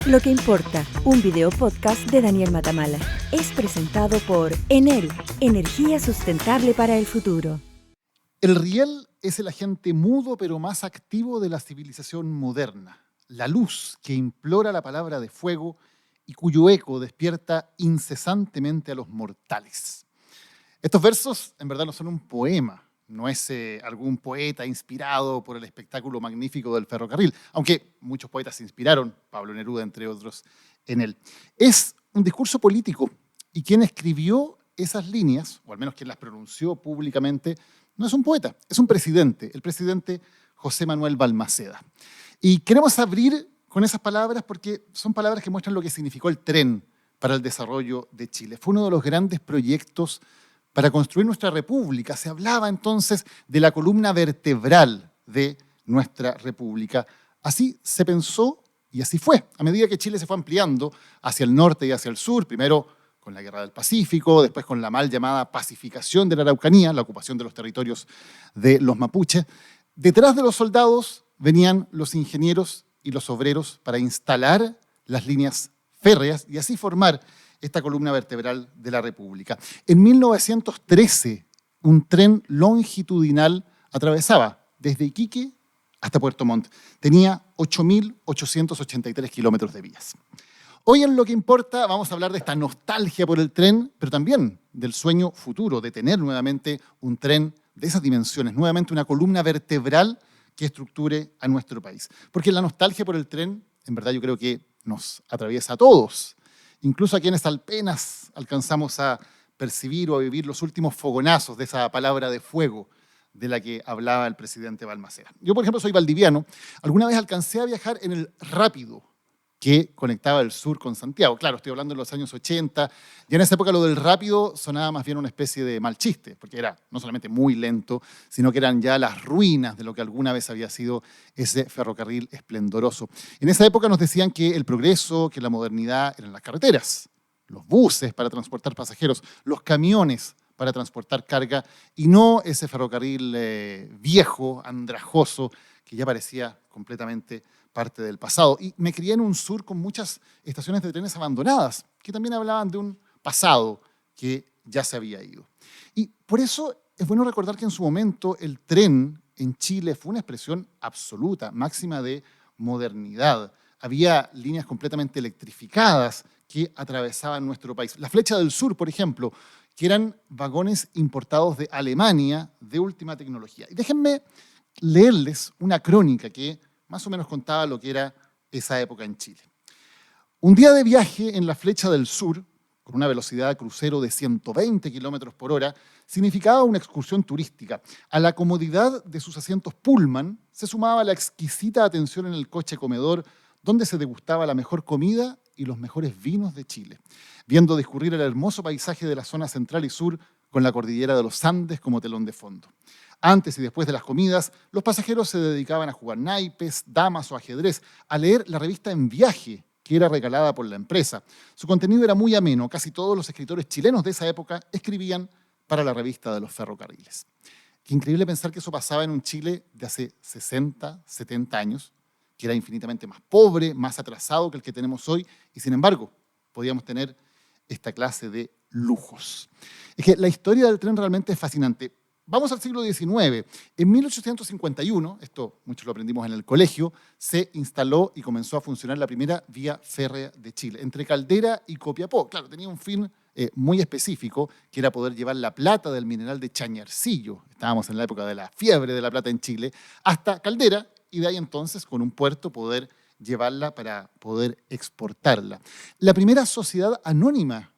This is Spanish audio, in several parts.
Lo que importa, un video podcast de Daniel Matamala. Es presentado por Enel, energía sustentable para el futuro. El riel es el agente mudo pero más activo de la civilización moderna. La luz que implora la palabra de fuego y cuyo eco despierta incesantemente a los mortales. Estos versos en verdad no son un poema, no es algún poeta inspirado por el espectáculo magnífico del ferrocarril, aunque muchos poetas se inspiraron, Pablo Neruda entre otros, en él. Es un discurso político y quien escribió esas líneas, o al menos quien las pronunció públicamente, no es un poeta, es un presidente, el presidente José Manuel Balmaceda. Y queremos abrir con esas palabras porque son palabras que muestran lo que significó el tren para el desarrollo de Chile. Fue uno de los grandes proyectos para construir nuestra república. Se hablaba entonces de la columna vertebral de nuestra república. Así se pensó y así fue. A medida que Chile se fue ampliando hacia el norte y hacia el sur, primero con la Guerra del Pacífico, después con la mal llamada pacificación de la Araucanía, la ocupación de los territorios de los mapuches, detrás de los soldados venían los ingenieros y los obreros para instalar las líneas férreas y así formar esta columna vertebral de la República. En 1913, un tren longitudinal atravesaba desde Iquique hasta Puerto Montt. Tenía 8.883 kilómetros de vías. Hoy en Lo que importa vamos a hablar de esta nostalgia por el tren, pero también del sueño futuro de tener nuevamente un tren de esas dimensiones, nuevamente una columna vertebral que estructure a nuestro país. Porque la nostalgia por el tren, en verdad yo creo que nos atraviesa a todos, incluso a quienes apenas alcanzamos a percibir o a vivir los últimos fogonazos de esa palabra de fuego de la que hablaba el presidente Balmaceda. Yo, por ejemplo, soy valdiviano. Alguna vez alcancé a viajar en el Rápido, que conectaba el sur con Santiago. Claro, estoy hablando de los años 80, y en esa época lo del rápido sonaba más bien una especie de mal chiste, porque era no solamente muy lento, sino que eran ya las ruinas de lo que alguna vez había sido ese ferrocarril esplendoroso. En esa época nos decían que el progreso, que la modernidad eran las carreteras, los buses para transportar pasajeros, los camiones para transportar carga, y no ese ferrocarril viejo, andrajoso, que ya parecía completamente parte del pasado. Y me crié en un sur con muchas estaciones de trenes abandonadas, que también hablaban de un pasado que ya se había ido. Y por eso es bueno recordar que en su momento el tren en Chile fue una expresión absoluta, máxima de modernidad. Había líneas completamente electrificadas que atravesaban nuestro país. La Flecha del Sur, por ejemplo, que eran vagones importados de Alemania de última tecnología. Y déjenme leerles una crónica que más o menos contaba lo que era esa época en Chile. Un día de viaje en la Flecha del Sur, con una velocidad de crucero de 120 kilómetros por hora, significaba una excursión turística. A la comodidad de sus asientos Pullman se sumaba la exquisita atención en el coche comedor, donde se degustaba la mejor comida y los mejores vinos de Chile, viendo discurrir el hermoso paisaje de la zona central y sur con la cordillera de los Andes como telón de fondo. Antes y después de las comidas, los pasajeros se dedicaban a jugar naipes, damas o ajedrez, a leer la revista En Viaje, que era regalada por la empresa. Su contenido era muy ameno, casi todos los escritores chilenos de esa época escribían para la revista de los ferrocarriles. Qué increíble pensar que eso pasaba en un Chile de hace 60, 70 años, que era infinitamente más pobre, más atrasado que el que tenemos hoy, y sin embargo, podíamos tener esta clase de lujos. Es que la historia del tren realmente es fascinante. Vamos al siglo XIX. En 1851, esto muchos lo aprendimos en el colegio, se instaló y comenzó a funcionar la primera vía férrea de Chile, entre Caldera y Copiapó. Claro, tenía un fin muy específico, que era poder llevar la plata del mineral de Chañarcillo, estábamos en la época de la fiebre de la plata en Chile, hasta Caldera, y de ahí entonces, con un puerto, poder llevarla para poder exportarla. La primera sociedad anónima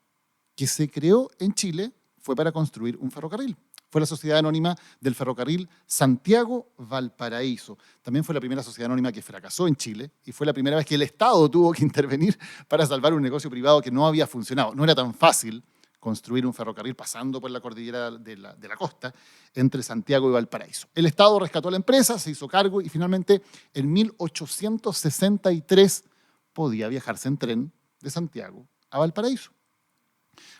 que se creó en Chile fue para construir un ferrocarril. Fue la Sociedad Anónima del Ferrocarril Santiago-Valparaíso. También fue la primera sociedad anónima que fracasó en Chile y fue la primera vez que el Estado tuvo que intervenir para salvar un negocio privado que no había funcionado. No era tan fácil construir un ferrocarril pasando por la cordillera de la costa entre Santiago y Valparaíso. El Estado rescató a la empresa, se hizo cargo y finalmente en 1863 podía viajarse en tren de Santiago a Valparaíso.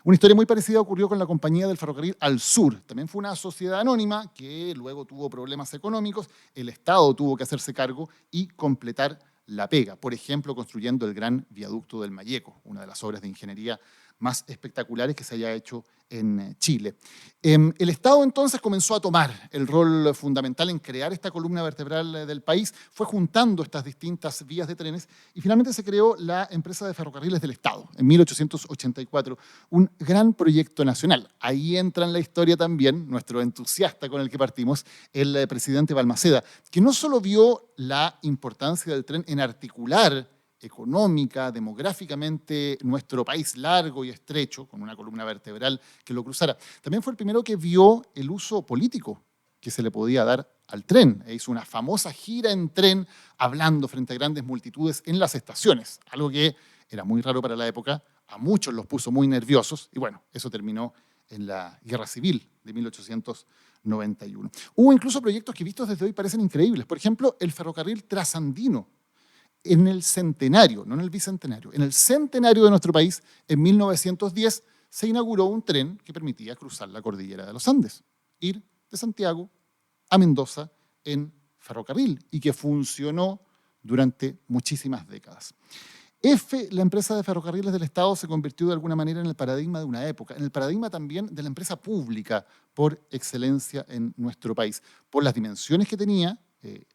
Una historia muy parecida ocurrió con la compañía del ferrocarril al sur. También fue una sociedad anónima que luego tuvo problemas económicos. El Estado tuvo que hacerse cargo y completar la pega, por ejemplo, construyendo el Gran Viaducto del Mayeco, una de las obras de ingeniería más espectaculares que se haya hecho en Chile. El Estado entonces comenzó a tomar el rol fundamental en crear esta columna vertebral del país, fue juntando estas distintas vías de trenes y finalmente se creó la empresa de ferrocarriles del Estado en 1884, un gran proyecto nacional. Ahí entra en la historia también nuestro entusiasta con el que partimos, el presidente Balmaceda, que no solo vio la importancia del tren en articular económica, demográficamente, nuestro país largo y estrecho, con una columna vertebral que lo cruzara. También fue el primero que vio el uso político que se le podía dar al tren. E hizo una famosa gira en tren, hablando frente a grandes multitudes en las estaciones, algo que era muy raro para la época, a muchos los puso muy nerviosos, y bueno, eso terminó en la Guerra Civil de 1891. Hubo incluso proyectos que vistos desde hoy parecen increíbles. Por ejemplo, el ferrocarril trasandino, en el centenario, no en el bicentenario, en el centenario de nuestro país, en 1910, se inauguró un tren que permitía cruzar la cordillera de los Andes, ir de Santiago a Mendoza en ferrocarril y que funcionó durante muchísimas décadas. La empresa de ferrocarriles del Estado, se convirtió de alguna manera en el paradigma de una época, en el paradigma también de la empresa pública por excelencia en nuestro país, por las dimensiones que tenía,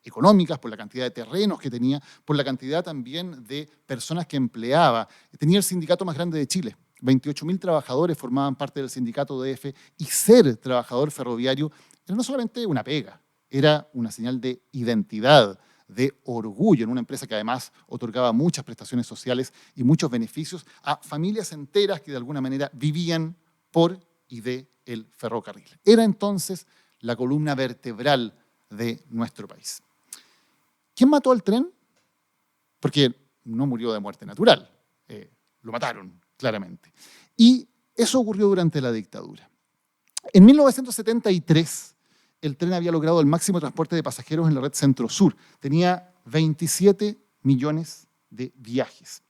económicas, por la cantidad de terrenos que tenía, por la cantidad también de personas que empleaba. Tenía el sindicato más grande de Chile. 28.000 trabajadores formaban parte del sindicato DF y ser trabajador ferroviario era no solamente una pega, era una señal de identidad, de orgullo en una empresa que además otorgaba muchas prestaciones sociales y muchos beneficios a familias enteras que de alguna manera vivían por y de el ferrocarril. Era entonces la columna vertebral de nuestro país. ¿Quién mató al tren? Porque no murió de muerte natural, lo mataron, claramente. Y eso ocurrió durante la dictadura. En 1973, el tren había logrado el máximo transporte de pasajeros en la red Centro-Sur. Tenía 27 millones de viajes.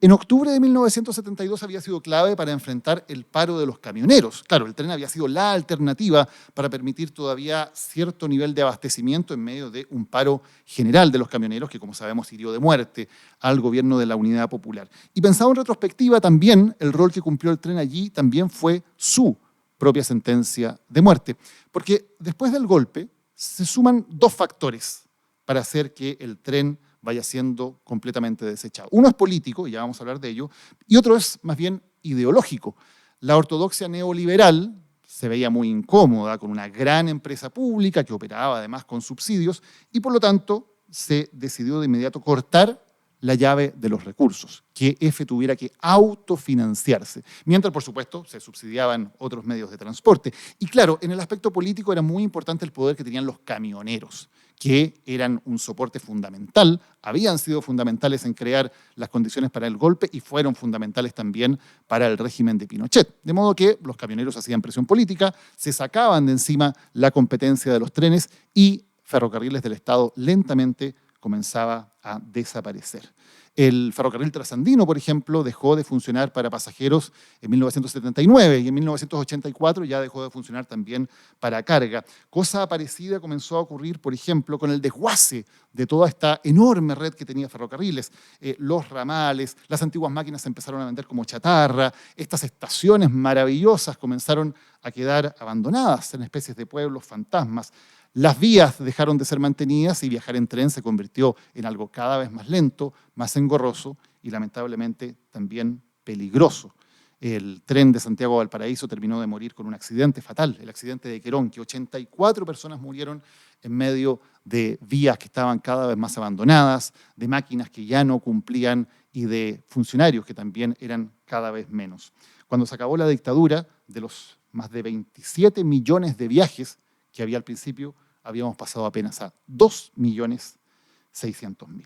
En octubre de 1972 había sido clave para enfrentar el paro de los camioneros. Claro, el tren había sido la alternativa para permitir todavía cierto nivel de abastecimiento en medio de un paro general de los camioneros que, como sabemos, hirió de muerte al gobierno de la Unidad Popular. Y pensado en retrospectiva, también el rol que cumplió el tren allí también fue su propia sentencia de muerte. Porque después del golpe se suman dos factores para hacer que el tren vaya siendo completamente desechado. Uno es político, y ya vamos a hablar de ello, y otro es más bien ideológico. La ortodoxia neoliberal se veía muy incómoda con una gran empresa pública que operaba además con subsidios y por lo tanto se decidió de inmediato cortar la llave de los recursos, que EFE tuviera que autofinanciarse, mientras por supuesto se subsidiaban otros medios de transporte. Y claro, en el aspecto político era muy importante el poder que tenían los camioneros, que eran un soporte fundamental, habían sido fundamentales en crear las condiciones para el golpe y fueron fundamentales también para el régimen de Pinochet. De modo que los camioneros hacían presión política, se sacaban de encima la competencia de los trenes y Ferrocarriles del Estado lentamente comenzaba a desaparecer. El ferrocarril trasandino, por ejemplo, dejó de funcionar para pasajeros en 1979 y en 1984 ya dejó de funcionar también para carga. Cosa parecida comenzó a ocurrir, por ejemplo, con el desguace de toda esta enorme red que tenía ferrocarriles. Los ramales, las antiguas máquinas se empezaron a vender como chatarra, estas estaciones maravillosas comenzaron a quedar abandonadas en especies de pueblos fantasmas. Las vías dejaron de ser mantenidas y viajar en tren se convirtió en algo cada vez más lento, más engorroso y lamentablemente también peligroso. El tren de Santiago a Valparaíso terminó de morir con un accidente fatal, el accidente de Querón, que 84 personas murieron en medio de vías que estaban cada vez más abandonadas, de máquinas que ya no cumplían y de funcionarios que también eran cada vez menos. Cuando se acabó la dictadura, de los más de 27 millones de viajes que había al principio, habíamos pasado apenas a 2.600.000.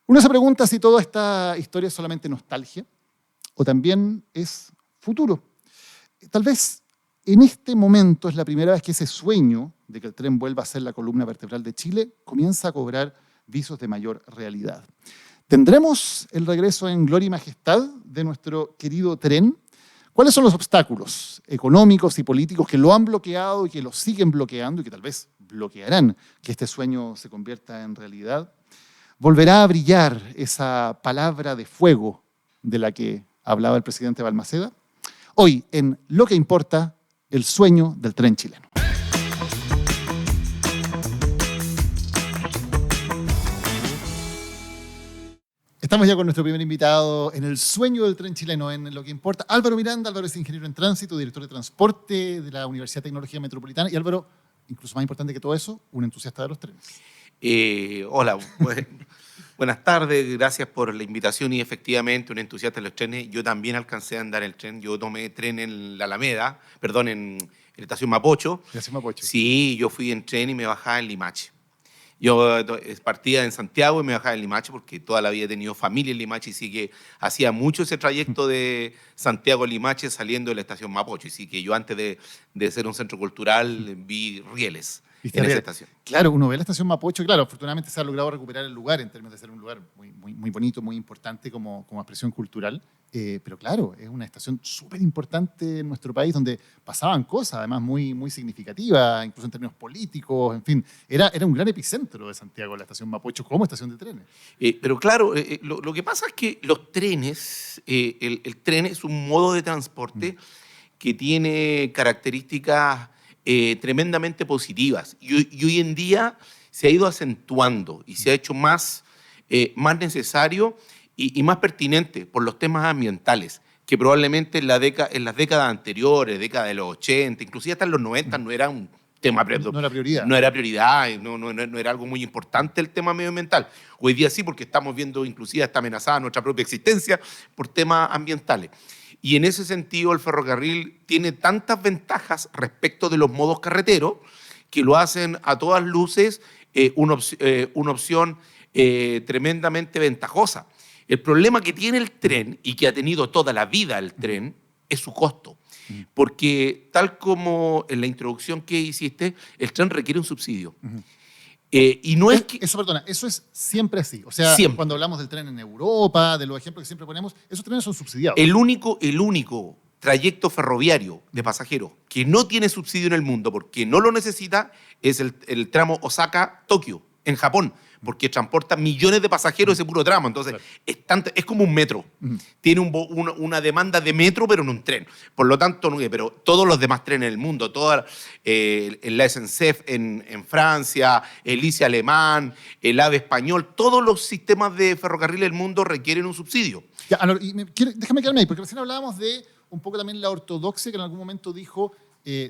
Uno se pregunta si toda esta historia es solamente nostalgia o también es futuro. Tal vez en este momento es la primera vez que ese sueño de que el tren vuelva a ser la columna vertebral de Chile comienza a cobrar visos de mayor realidad. ¿Tendremos el regreso en gloria y majestad de nuestro querido tren? ¿Cuáles son los obstáculos económicos y políticos que lo han bloqueado y que lo siguen bloqueando y que tal vez bloquearán que este sueño se convierta en realidad? ¿Volverá a brillar esa palabra de fuego de la que hablaba el presidente Balmaceda? Hoy, en Lo que importa, el sueño del tren chileno. Estamos ya con nuestro primer invitado en el sueño del tren chileno, en Lo que importa. Álvaro Miranda. Álvaro es ingeniero en tránsito, director de transporte de la Universidad de Tecnología Metropolitana. Y Álvaro, incluso más importante que todo eso, un entusiasta de los trenes. Hola, buenas tardes, gracias por la invitación y efectivamente un entusiasta de los trenes. Yo también alcancé a andar en el tren, yo tomé tren en la Alameda, perdón, en la estación Mapocho. ¿Estación Mapocho? Sí, yo fui en tren y me bajaba en Limache. Yo partía en Santiago y me bajaba en Limache porque toda la vida he tenido familia en Limache y sí que hacía mucho ese trayecto de Santiago a Limache saliendo de la estación Mapocho. Y sí que yo antes de ser un centro cultural vi rieles en esa estación. Claro, uno ve la estación Mapocho, claro, afortunadamente se ha logrado recuperar el lugar en términos de ser un lugar muy bonito, muy importante como expresión cultural, pero claro, es una estación súper importante en nuestro país donde pasaban cosas, además muy significativas, incluso en términos políticos, en fin, era un gran epicentro de Santiago la estación Mapocho como estación de trenes. Pero claro, lo que pasa es que los trenes, el tren es un modo de transporte que tiene características tremendamente positivas y hoy en día se ha ido acentuando y se ha hecho más necesario y más pertinente por los temas ambientales que probablemente en las décadas anteriores, décadas de los 80, inclusive hasta en los 90 no era un tema no era prioridad. No era prioridad, no era algo muy importante el tema medioambiental. Hoy día sí, porque estamos viendo inclusive está amenazada nuestra propia existencia por temas ambientales. Y en ese sentido el ferrocarril tiene tantas ventajas respecto de los modos carreteros que lo hacen a todas luces una opción tremendamente ventajosa. El problema que tiene el tren y que ha tenido toda la vida el tren es su costo. Porque tal como en la introducción que hiciste, el tren requiere un subsidio. Y no es que... Eso es siempre así. O sea, siempre. Cuando hablamos del tren en Europa, de los ejemplos que siempre ponemos, esos trenes son subsidiados. El único trayecto ferroviario de pasajeros que no tiene subsidio en el mundo porque no lo necesita es el tramo Osaka-Tokio, en Japón, porque transporta millones de pasajeros ese puro tramo. Entonces, claro, es como un metro. Tiene una demanda de metro, pero en un tren. Por lo tanto, pero todos los demás trenes del mundo, la SNCF en Francia, el ICE alemán, el AVE español, todos los sistemas de ferrocarril del mundo requieren un subsidio. Ya, déjame quedarme ahí, porque recién hablábamos de un poco también la ortodoxia que en algún momento dijo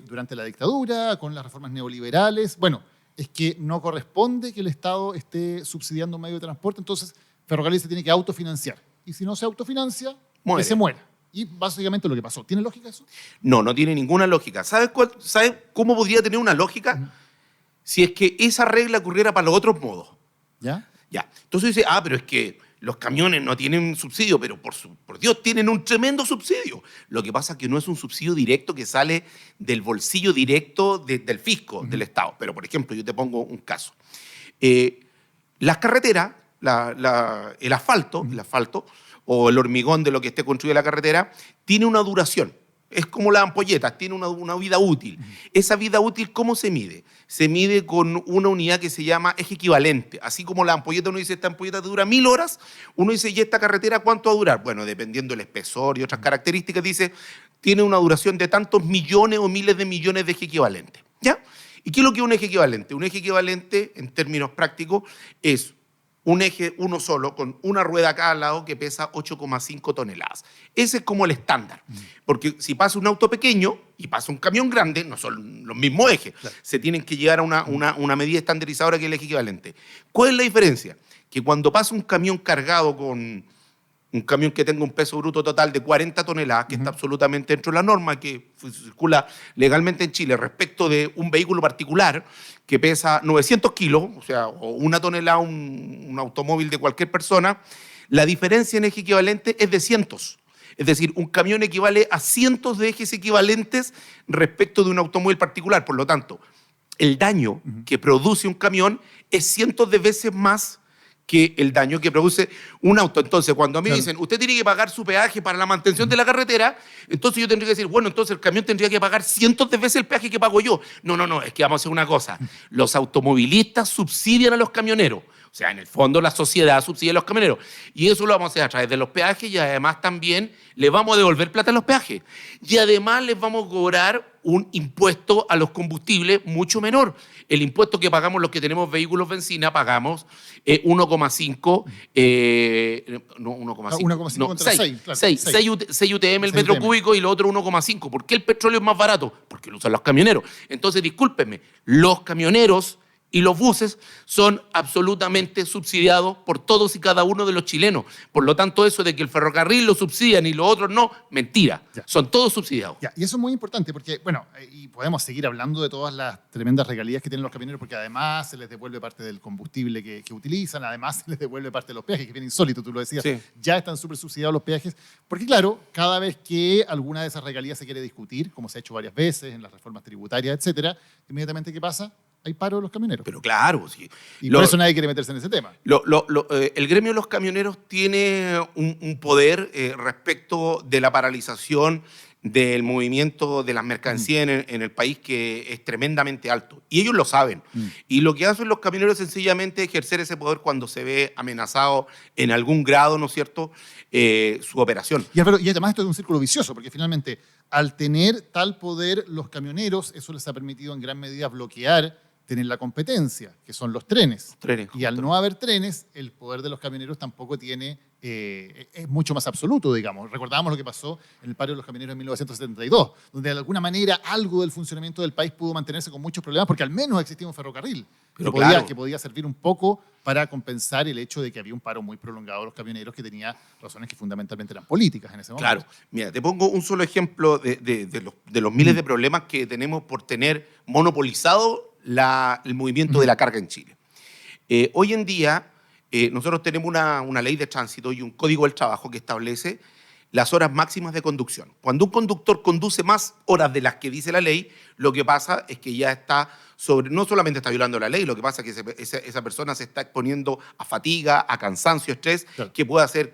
durante la dictadura, con las reformas neoliberales. Bueno, es que no corresponde que el Estado esté subsidiando un medio de transporte, entonces Ferrocarril se tiene que autofinanciar. Y si no se autofinancia, que se muera. Y básicamente lo que pasó. ¿Tiene lógica eso? No tiene ninguna lógica. ¿Sabes cómo podría tener una lógica? Si es que esa regla ocurriera para los otros modos. ¿Ya? Entonces dice, pero es que los camiones no tienen subsidio, pero por Dios, tienen un tremendo subsidio. Lo que pasa es que no es un subsidio directo que sale del bolsillo directo del fisco, del Estado. Pero, por ejemplo, yo te pongo un caso. Las carreteras, el asfalto o el hormigón de lo que esté construida la carretera, tiene una duración. Es como las ampolletas, tiene una vida útil. Esa vida útil, ¿cómo se mide? Se mide con una unidad que se llama eje equivalente. Así como la ampolleta, uno dice, esta ampolleta te dura 1000 horas, uno dice, ¿y esta carretera cuánto va a durar? Bueno, dependiendo del espesor y otras características, dice, tiene una duración de tantos millones o miles de millones de eje equivalente. ¿Ya? ¿Y qué es lo que es un eje equivalente? Un eje equivalente, en términos prácticos, es un eje uno solo, con una rueda a cada lado que pesa 8,5 toneladas. Ese es como el estándar. Porque si pasa un auto pequeño y pasa un camión grande, no son los mismos ejes. Claro. Se tienen que llegar a una medida estandarizadora que es el eje equivalente. ¿Cuál es la diferencia? Que cuando pasa un camión cargado con un camión que tenga un peso bruto total de 40 toneladas, que está absolutamente dentro de la norma que circula legalmente en Chile, respecto de un vehículo particular que pesa 900 kilos, o sea, o una tonelada, un automóvil de cualquier persona, la diferencia en eje equivalente es de cientos. Es decir, un camión equivale a cientos de ejes equivalentes respecto de un automóvil particular. Por lo tanto, el daño que produce un camión es cientos de veces más que el daño que produce un auto. Entonces, cuando a mí dicen, usted tiene que pagar su peaje para la mantención de la carretera, entonces yo tendría que decir, bueno, entonces el camión tendría que pagar cientos de veces el peaje que pago yo. No, es que vamos a hacer una cosa. Los automovilistas subsidian a los camioneros. O sea, en el fondo la sociedad subsidia a los camioneros. Y eso lo vamos a hacer a través de los peajes y además también le vamos a devolver plata a los peajes. Y además les vamos a cobrar un impuesto a los combustibles mucho menor. El impuesto que pagamos los que tenemos vehículos benzina, pagamos 1,5, no 1,5. 1,5 contra 6, claro. 6 UTM el metro cúbico y lo otro 1,5. ¿Por qué el petróleo es más barato? Porque lo usan los camioneros. Entonces, discúlpenme, los camioneros y los buses son absolutamente subsidiados por todos y cada uno de los chilenos. Por lo tanto, eso de que el ferrocarril lo subsidian y los otros no, mentira. Ya. Son todos subsidiados. Ya, y eso es muy importante porque, bueno, y podemos seguir hablando de todas las tremendas regalías que tienen los camioneros porque además se les devuelve parte del combustible que utilizan, además se les devuelve parte de los peajes, que es bien insólito, tú lo decías. Sí. Ya están súper subsidiados los peajes porque, claro, cada vez que alguna de esas regalías se quiere discutir, como se ha hecho varias veces en las reformas tributarias, etcétera, inmediatamente, ¿qué pasa? Hay paro de los camioneros. Pero claro, sí. Y por eso nadie quiere meterse en ese tema. El gremio de los camioneros tiene un poder respecto de la paralización del movimiento de las mercancías en el país que es tremendamente alto. Y ellos lo saben. Y lo que hacen los camioneros es sencillamente ejercer ese poder cuando se ve amenazado en algún grado, ¿no es cierto?, su operación. Y además esto es un círculo vicioso, porque finalmente al tener tal poder los camioneros, eso les ha permitido en gran medida bloquear tener la competencia, que son los trenes. Y al no haber trenes, el poder de los camioneros tampoco tiene, es mucho más absoluto, digamos. Recordábamos lo que pasó en el paro de los camioneros en 1972, donde de alguna manera algo del funcionamiento del país pudo mantenerse con muchos problemas, porque al menos existía un ferrocarril que podía servir un poco para compensar el hecho de que había un paro muy prolongado de los camioneros que tenía razones que fundamentalmente eran políticas en ese momento. Claro. Mira, te pongo un solo ejemplo de los miles de problemas que tenemos por tener monopolizado el movimiento de la carga en Chile. Hoy en día nosotros tenemos una ley de tránsito y un código del trabajo que establece las horas máximas de conducción. Cuando un conductor conduce más horas de las que dice la ley, lo que pasa es que ya está no solamente está violando la ley, lo que pasa es que esa persona se está exponiendo a fatiga, a cansancio, estrés, claro, que puede hacer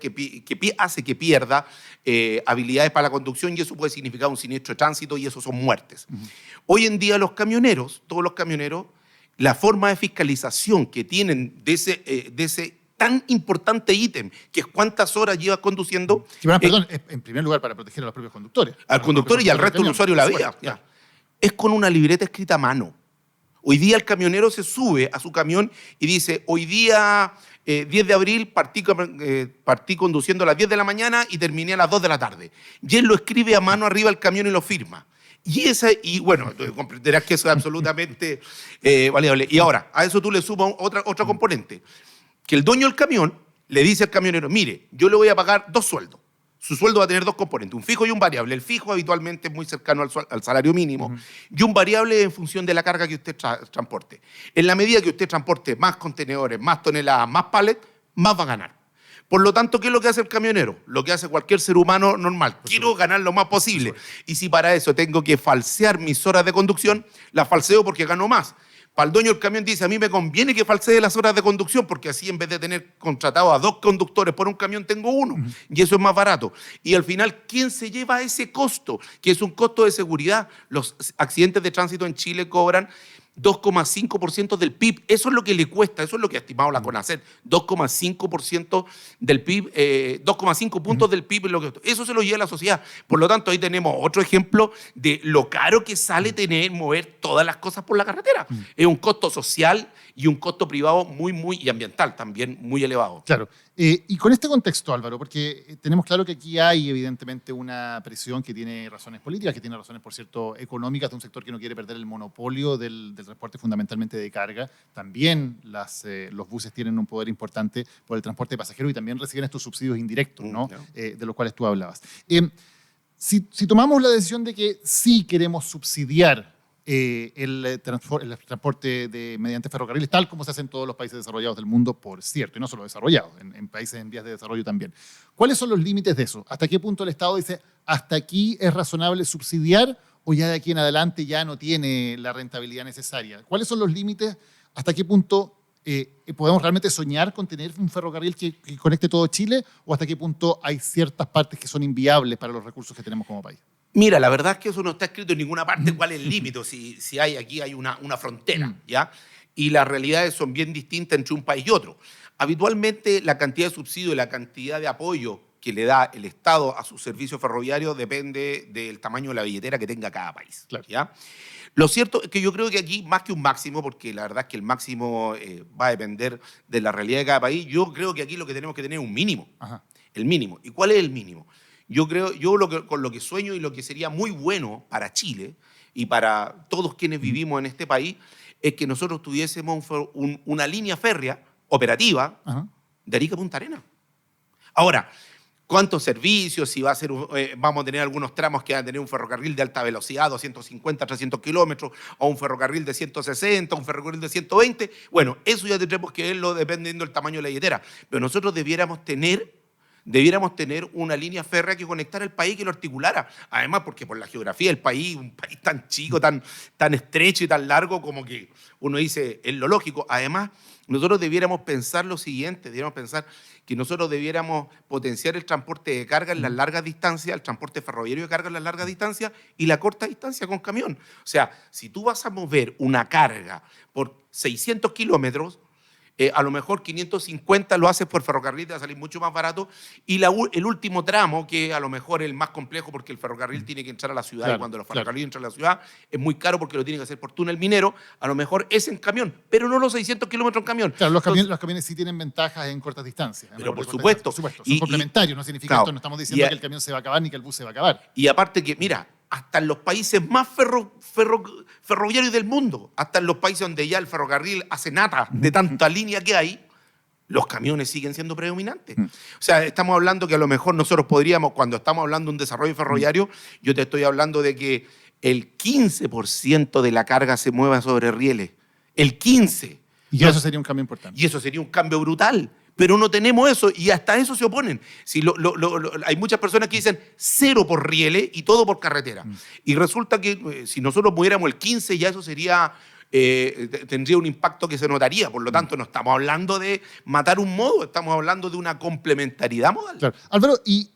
hace que pierda habilidades para la conducción y eso puede significar un siniestro de tránsito y eso son muertes. Hoy en día los camioneros, todos los camioneros, la forma de fiscalización que tienen de ese tan importante ítem, que es cuántas horas llevas conduciendo. Sí, bueno, perdón, en primer lugar para proteger a los propios conductores. Al conductor y al resto del usuario de la vía. Claro. Es con una libreta escrita a mano. Hoy día el camionero se sube a su camión y dice, hoy día 10 de abril partí conduciendo a las 10 de la mañana y terminé a las 2 de la tarde. Y él lo escribe a mano arriba del camión y lo firma. Y bueno, tú comprenderás que eso es absolutamente validable. Y ahora, a eso tú le sumas otro componente. Que el dueño del camión le dice al camionero, mire, yo le voy a pagar 2 sueldos. Su sueldo va a tener 2 componentes, un fijo y un variable. El fijo habitualmente es muy cercano al salario mínimo y un variable en función de la carga que usted transporte. En la medida que usted transporte más contenedores, más toneladas, más pallets, más va a ganar. Por lo tanto, ¿qué es lo que hace el camionero? Lo que hace cualquier ser humano normal. Quiero ganar lo más posible. Y si para eso tengo que falsear mis horas de conducción, las falseo porque gano más. Para el dueño del camión dice, a mí me conviene que falsee las horas de conducción porque así en vez de tener contratado a 2 conductores por un camión, tengo 1. Y eso es más barato. Y al final, ¿quién se lleva ese costo? Que es un costo de seguridad. Los accidentes de tránsito en Chile cobran 2,5% del PIB. Eso es lo que le cuesta, eso es lo que ha estimado la CONACET. 2,5% del PIB, 2,5 puntos del PIB. Eso se lo lleva a la sociedad. Por lo tanto, ahí tenemos otro ejemplo de lo caro que sale mover todas las cosas por la carretera. Es un costo social y un costo privado y ambiental también muy elevado. Claro. Y con este contexto, Álvaro, porque tenemos claro que aquí hay evidentemente una presión que tiene razones políticas, que tiene razones, por cierto, económicas, de un sector que no quiere perder el monopolio del transporte fundamentalmente de carga. También los buses tienen un poder importante por el transporte de pasajeros y también reciben estos subsidios indirectos, ¿no? Claro. De los cuales tú hablabas. Si tomamos la decisión de que sí queremos subsidiar el transporte mediante ferrocarriles, tal como se hace en todos los países desarrollados del mundo, por cierto, y no solo desarrollados, en países en vías de desarrollo también. ¿Cuáles son los límites de eso? ¿Hasta qué punto el Estado dice, hasta aquí es razonable subsidiar o ya de aquí en adelante ya no tiene la rentabilidad necesaria? ¿Cuáles son los límites? ¿Hasta qué punto podemos realmente soñar con tener un ferrocarril que conecte todo Chile? ¿O hasta qué punto hay ciertas partes que son inviables para los recursos que tenemos como país? Mira, la verdad es que eso no está escrito en ninguna parte cuál es el límite, si aquí hay una frontera, ¿ya? y las realidades son bien distintas entre un país y otro. Habitualmente la cantidad de subsidio y la cantidad de apoyo que le da el Estado a sus servicios ferroviarios depende del tamaño de la billetera que tenga cada país. Claro. ¿Ya? Lo cierto es que yo creo que aquí, más que un máximo, porque la verdad es que el máximo va a depender de la realidad de cada país, yo creo que aquí lo que tenemos que tener es un mínimo. Ajá. El mínimo. ¿Y cuál es el mínimo? Yo creo, con lo que sueño y lo que sería muy bueno para Chile y para todos quienes vivimos en este país, es que nosotros tuviésemos una línea férrea operativa Ajá. de Arica a Punta Arenas. Ahora, ¿cuántos servicios? Si va a ser, vamos a tener algunos tramos que van a tener un ferrocarril de alta velocidad, 250, 300 kilómetros, o un ferrocarril de 160, un ferrocarril de 120. Bueno, eso ya tendremos que verlo dependiendo del tamaño de la billetera. Pero nosotros debiéramos tener una línea férrea que conectara el país, que lo articulara. Además, porque por la geografía del país, un país tan chico, tan estrecho y tan largo, como que uno dice, es lo lógico. Además, nosotros debiéramos pensar lo siguiente, debiéramos pensar que nosotros debiéramos potenciar el transporte de carga en las largas distancias, el transporte ferroviario de carga en las largas distancias y la corta distancia con camión. O sea, si tú vas a mover una carga por 600 kilómetros, a lo mejor 550 lo haces por ferrocarril, te va a salir mucho más barato. Y el último tramo, que a lo mejor es el más complejo porque el ferrocarril tiene que entrar a la ciudad, Claro, y cuando los ferrocarriles entran a la ciudad es muy caro porque lo tienen que hacer por túnel minero, a lo mejor es en camión, pero no los 600 kilómetros en camión. Claro, Entonces, los camiones sí tienen ventajas en cortas distancias. Pero por supuesto. Son complementarios, no significa claro, esto, no estamos diciendo que el camión se va a acabar ni que el bus se va a acabar. Y aparte que, mira, hasta en los países más ferroviarios del mundo, hasta en los países donde ya el ferrocarril hace nata de tanta línea que hay, los camiones siguen siendo predominantes. O sea, estamos hablando que a lo mejor nosotros podríamos, cuando estamos hablando de un desarrollo ferroviario, yo te estoy hablando de que el 15% de la carga se mueva sobre rieles. El 15%. Y eso sería un cambio importante. Y eso sería un cambio brutal. Pero no tenemos eso y hasta eso se oponen. Si hay muchas personas que dicen 0 por rieles y todo por carretera. Y resulta que si nosotros moviéramos el 15%, ya eso sería... tendría un impacto que se notaría. Por lo tanto, no estamos hablando de matar un modo, estamos hablando de una complementariedad modal. Claro. Álvaro, y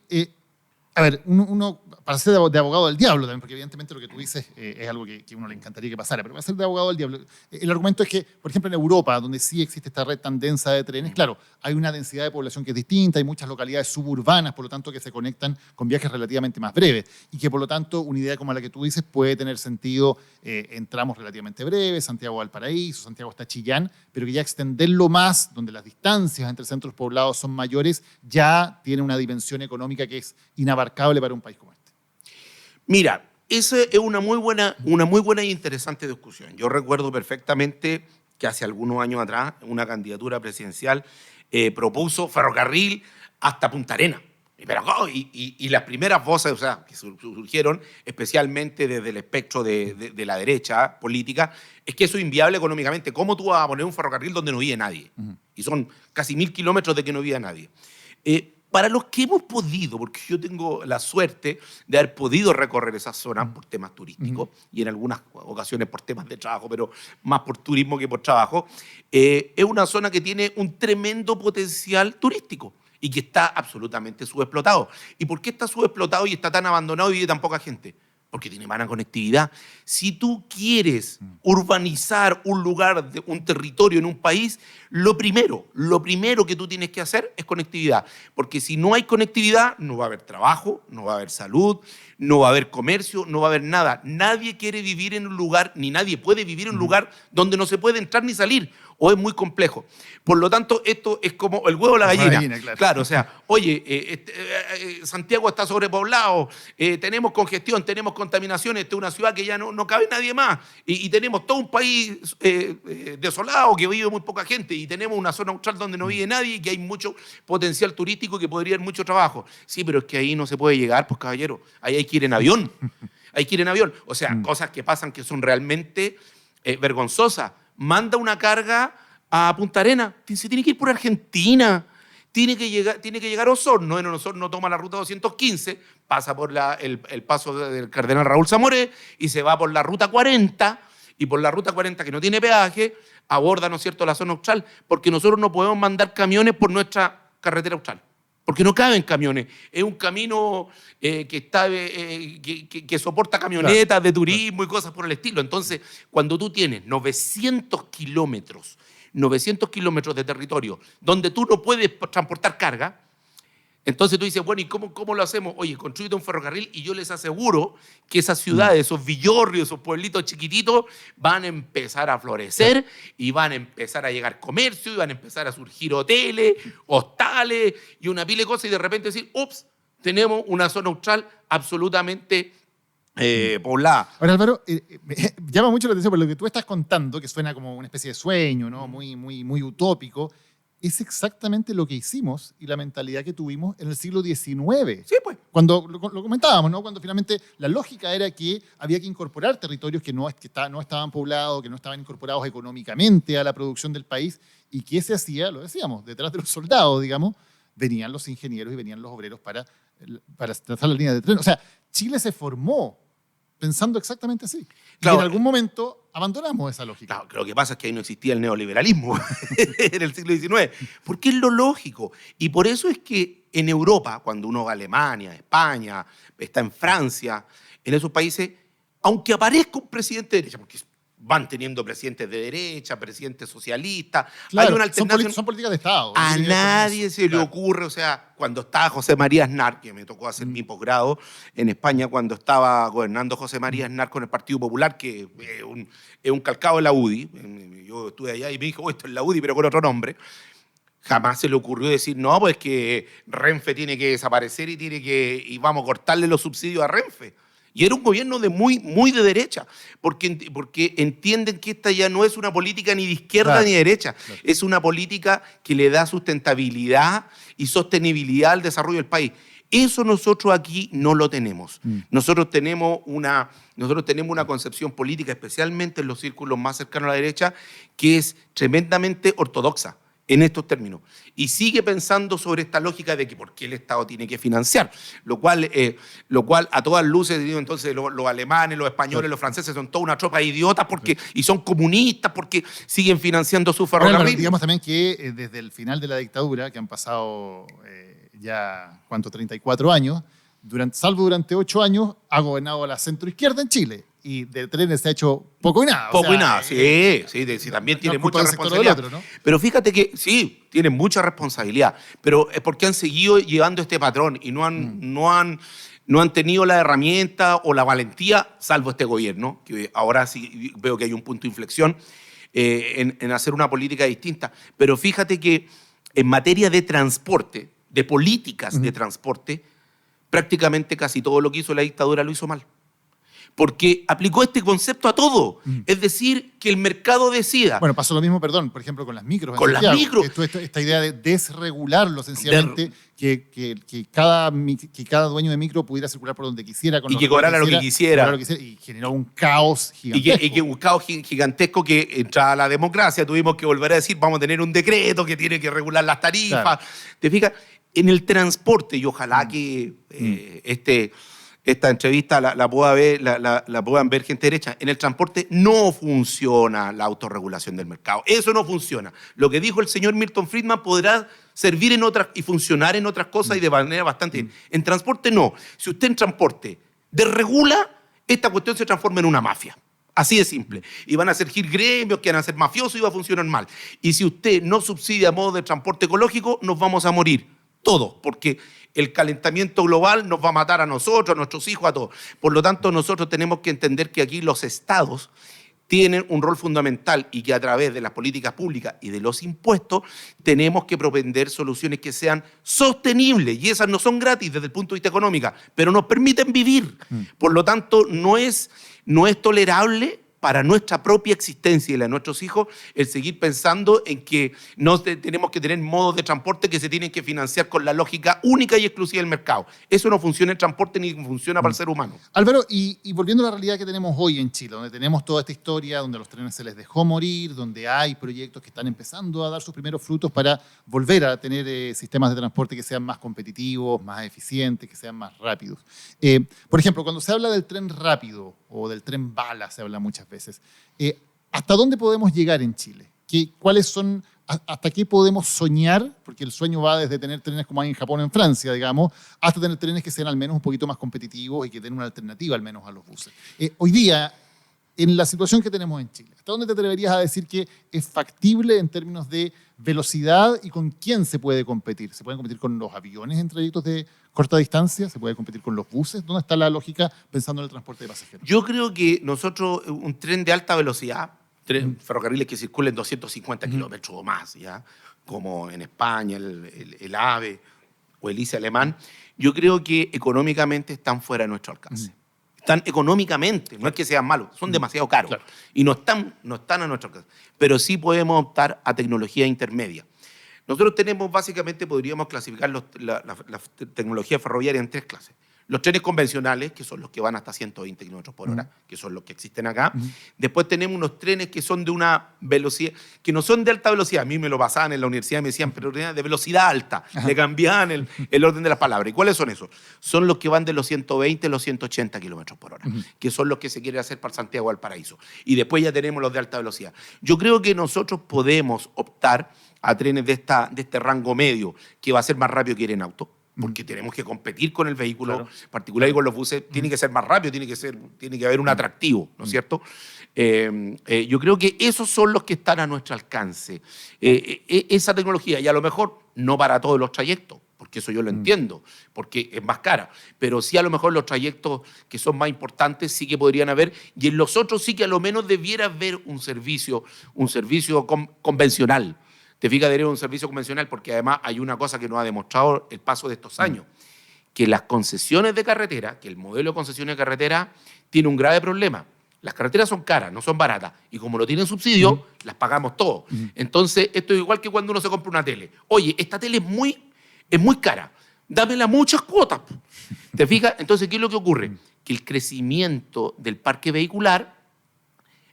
a ver, uno para ser de abogado del diablo también, porque evidentemente lo que tú dices es algo que a uno le encantaría que pasara, pero para ser de abogado del diablo, el argumento es que, por ejemplo, en Europa, donde sí existe esta red tan densa de trenes, claro, hay una densidad de población que es distinta, hay muchas localidades suburbanas, por lo tanto, que se conectan con viajes relativamente más breves, y que, por lo tanto, una idea como la que tú dices puede tener sentido en tramos relativamente breves, Santiago-Valparaíso, Santiago hasta Chillán, pero que ya extenderlo más, donde las distancias entre centros poblados son mayores, ya tiene una dimensión económica que es inabarcable para un país como este. Mira, esa es una muy buena y interesante discusión. Yo recuerdo perfectamente que hace algunos años atrás una candidatura presidencial propuso ferrocarril hasta Punta Arenas. Y las primeras voces, o sea, que surgieron especialmente desde el espectro de la derecha política, es que eso es inviable económicamente. ¿Cómo tú vas a poner un ferrocarril donde no vive nadie? Y son casi 1000 kilómetros de que no vive nadie. Para los que hemos podido, porque yo tengo la suerte de haber podido recorrer esas zonas por temas turísticos y en algunas ocasiones por temas de trabajo, pero más por turismo que por trabajo, es una zona que tiene un tremendo potencial turístico y que está absolutamente subexplotado. ¿Y por qué está subexplotado y está tan abandonado y vive tan poca gente? Porque tiene mala conectividad. Si tú quieres urbanizar un lugar, un territorio en un país, lo primero que tú tienes que hacer es conectividad. Porque si no hay conectividad, no va a haber trabajo, no va a haber salud, no va a haber comercio, no va a haber nada. Nadie quiere vivir en un lugar, ni nadie puede vivir en un lugar donde no se puede entrar ni salir, o es muy complejo. Por lo tanto, esto es como el huevo o la gallina. Claro, o sea, oye, Santiago está sobrepoblado, tenemos congestión, tenemos contaminación, esta es una ciudad que ya no cabe nadie más, y tenemos todo un país desolado que vive muy poca gente, y tenemos una zona austral donde no vive nadie y que hay mucho potencial turístico que podría haber mucho trabajo. Sí, pero es que ahí no se puede llegar, pues caballero, ahí hay que ir en avión. Hay que ir en avión. O sea, cosas que pasan que son realmente vergonzosas. Manda una carga a Punta Arenas, se tiene que ir por Argentina, tiene que llegar a Osorno, en Osorno toma la ruta 215, pasa por el paso del Cardenal Raúl Zamoré y se va por la ruta 40, y por la ruta 40 que no tiene peaje, aborda, ¿no es cierto?, la zona austral, porque nosotros no podemos mandar camiones por nuestra carretera austral. porque no caben camiones. Es un camino que soporta camionetas de turismo y cosas por el estilo. Entonces, cuando tú tienes 900 kilómetros de territorio donde tú no puedes transportar carga, entonces tú dices, bueno, ¿y cómo lo hacemos? Oye, construyete un ferrocarril y yo les aseguro que esas ciudades, esos villorrios, esos pueblitos chiquititos van a empezar a florecer y van a empezar a llegar comercio y van a empezar a surgir hoteles, hostales y una pila de cosas y de repente decir, ups, tenemos una zona austral absolutamente poblada. Ahora, Álvaro, me llama mucho la atención por lo que tú estás contando, que suena como una especie de sueño, ¿no? Muy utópico. Es exactamente lo que hicimos y la mentalidad que tuvimos en el siglo XIX. Sí, pues. Cuando lo comentábamos, ¿no? Cuando finalmente la lógica era que había que incorporar territorios que no estaban poblados, que no estaban incorporados económicamente a la producción del país. ¿Y qué se hacía? Lo decíamos, detrás de los soldados, digamos, venían los ingenieros y venían los obreros para trazar la línea de tren. O sea, Chile se formó pensando exactamente así. Claro. Y en algún momento abandonamos esa lógica. Claro, lo que pasa es que ahí no existía el neoliberalismo en el siglo XIX, porque es lo lógico. Y por eso es que en Europa, cuando uno va a Alemania, España, está en Francia, en esos países, aunque aparezca un presidente de derecha, porque van teniendo presidentes de derecha, presidentes socialistas, Claro, hay una alternancia. son políticas de Estado. A Tiene que ver con nadie eso. se le Claro. ocurre, o sea, cuando estaba José María Aznar, que me tocó hacer mi posgrado en España, cuando estaba gobernando José María Aznar con el Partido Popular, que es un calcado de la UDI, yo estuve allá y me dijo, esto es la UDI, pero con otro nombre, jamás se le ocurrió decir, no, pues que Renfe tiene que desaparecer y vamos a cortarle los subsidios a Renfe. Y era un gobierno muy de derecha, porque entienden que esta ya no es una política ni de izquierda Claro, ni de derecha, claro. es una política que le da sustentabilidad y sostenibilidad al desarrollo del país. Eso nosotros aquí no lo tenemos. Nosotros tenemos una concepción política, especialmente en los círculos más cercanos a la derecha, que es tremendamente ortodoxa en estos términos. Y sigue pensando sobre esta lógica de que por qué el Estado tiene que financiar, lo cual a todas luces, digo, entonces los alemanes, los españoles, los franceses son toda una tropa de idiotas y son comunistas porque siguen financiando su Ahora, ferrocarril. digamos también que desde el final de la dictadura, que han pasado ya, ¿cuánto? 34 años, salvo durante 8 años, ha gobernado la centroizquierda en Chile. Y de trenes se ha hecho poco y nada. Poco y nada, sí, también tiene no es culpa mucha del sector o del responsabilidad. otro, ¿no? Pero fíjate que sí, tienen mucha responsabilidad, pero es porque han seguido llevando este patrón y no han tenido la herramienta o la valentía, salvo este gobierno, que ahora sí veo que hay un punto de inflexión en hacer una política distinta. Pero fíjate que en materia de transporte, de políticas de transporte, prácticamente casi todo lo que hizo la dictadura lo hizo mal. Porque aplicó este concepto a todo. Es decir, que el mercado decida. Bueno, pasó lo mismo, perdón, por ejemplo, con las micros. en Con las Santiago. micros. Esta idea de desregularlo, sencillamente, que cada dueño de micro pudiera circular por donde quisiera. Con Y los que cobrara lo que quisiera. Y generó un caos gigantesco. Y que un caos gigantesco que entraba a la democracia. Tuvimos que volver a decir, vamos a tener un decreto que tiene que regular las tarifas. Claro. ¿Te fijas? En el transporte, y ojalá que esta entrevista la puedan ver gente derecha, en el transporte no funciona la autorregulación del mercado. Eso no funciona. Lo que dijo el señor Milton Friedman podrá servir en otras y funcionar en otras cosas y de manera bastante bien. En transporte no. Si usted en transporte desregula, esta cuestión se transforma en una mafia. Así de simple. Y van a surgir gremios que van a ser mafiosos y va a funcionar mal. Y si usted no subsidia modos de transporte ecológico, nos vamos a morir. Todos, porque el calentamiento global nos va a matar a nosotros, a nuestros hijos, a todos. Por lo tanto, nosotros tenemos que entender que aquí los estados tienen un rol fundamental y que a través de las políticas públicas y de los impuestos tenemos que propender soluciones que sean sostenibles. Y esas no son gratis desde el punto de vista económico, pero nos permiten vivir. Por lo tanto, no es tolerable para nuestra propia existencia y la de nuestros hijos, el seguir pensando en que no tenemos que tener modos de transporte que se tienen que financiar con la lógica única y exclusiva del mercado. Eso no funciona en transporte ni funciona para el ser humano. Álvaro, y volviendo a la realidad que tenemos hoy en Chile, donde tenemos toda esta historia, donde a los trenes se les dejó morir, donde hay proyectos que están empezando a dar sus primeros frutos para volver a tener sistemas de transporte que sean más competitivos, más eficientes, que sean más rápidos. Por ejemplo, cuando se habla del tren rápido o del tren bala, se habla muchas veces, ¿hasta dónde podemos llegar en Chile? ¿Cuáles son ¿hasta qué podemos soñar? Porque el sueño va desde tener trenes como hay en Japón o en Francia, digamos, hasta tener trenes que sean al menos un poquito más competitivos y que den una alternativa al menos a los buses. Hoy día, en la situación que tenemos en Chile, ¿hasta dónde te atreverías a decir que es factible en términos de velocidad y con quién se puede competir? ¿Se pueden competir con los aviones en trayectos de corta distancia? ¿Se puede competir con los buses? ¿Dónde está la lógica pensando en el transporte de pasajeros? Yo creo que nosotros, un tren de alta velocidad, ferrocarriles que circulen 250 kilómetros o más, ¿ya? Como en España, el AVE o el ICE alemán, yo creo que económicamente están fuera de nuestro alcance. Están económicamente, no es que sean malos, son demasiado caros. Claro. Y no están a nuestro alcance. Pero sí podemos optar a tecnología intermedia. Nosotros tenemos, básicamente, podríamos clasificar las tecnologías ferroviarias en 3 clases. Los trenes convencionales, que son los que van hasta 120 kilómetros por hora, que son los que existen acá. Después tenemos unos trenes que son de una velocidad, que no son de alta velocidad. A mí me lo pasaban en la universidad y me decían, pero de velocidad alta. Le cambiaban el orden de las palabras. ¿Y cuáles son esos? Son los que van de los 120 a los 180 kilómetros por hora, que son los que se quiere hacer para Santiago al Paraíso. Y después ya tenemos los de alta velocidad. Yo creo que nosotros podemos optar a trenes de este rango medio, que va a ser más rápido que ir en auto, porque tenemos que competir con el vehículo particular y con los buses. Tiene que ser más rápido, tiene que haber un atractivo, ¿no es cierto? Yo creo que esos son los que están a nuestro alcance. Esa tecnología, y a lo mejor no para todos los trayectos, porque eso yo lo entiendo, porque es más cara, pero sí a lo mejor los trayectos que son más importantes sí que podrían haber, y en los otros sí que a lo menos debiera haber un servicio convencional. Te fijas, debería haber un servicio convencional, porque además hay una cosa que nos ha demostrado el paso de estos años, que las concesiones de carretera, que el modelo de concesiones de carretera tiene un grave problema. Las carreteras son caras, no son baratas, y como no tienen subsidio, las pagamos todos. Entonces, esto es igual que cuando uno se compra una tele. Oye, esta tele es muy cara, dámela muchas cuotas. ¿Te fijas? Entonces, ¿qué es lo que ocurre? Que el crecimiento del parque vehicular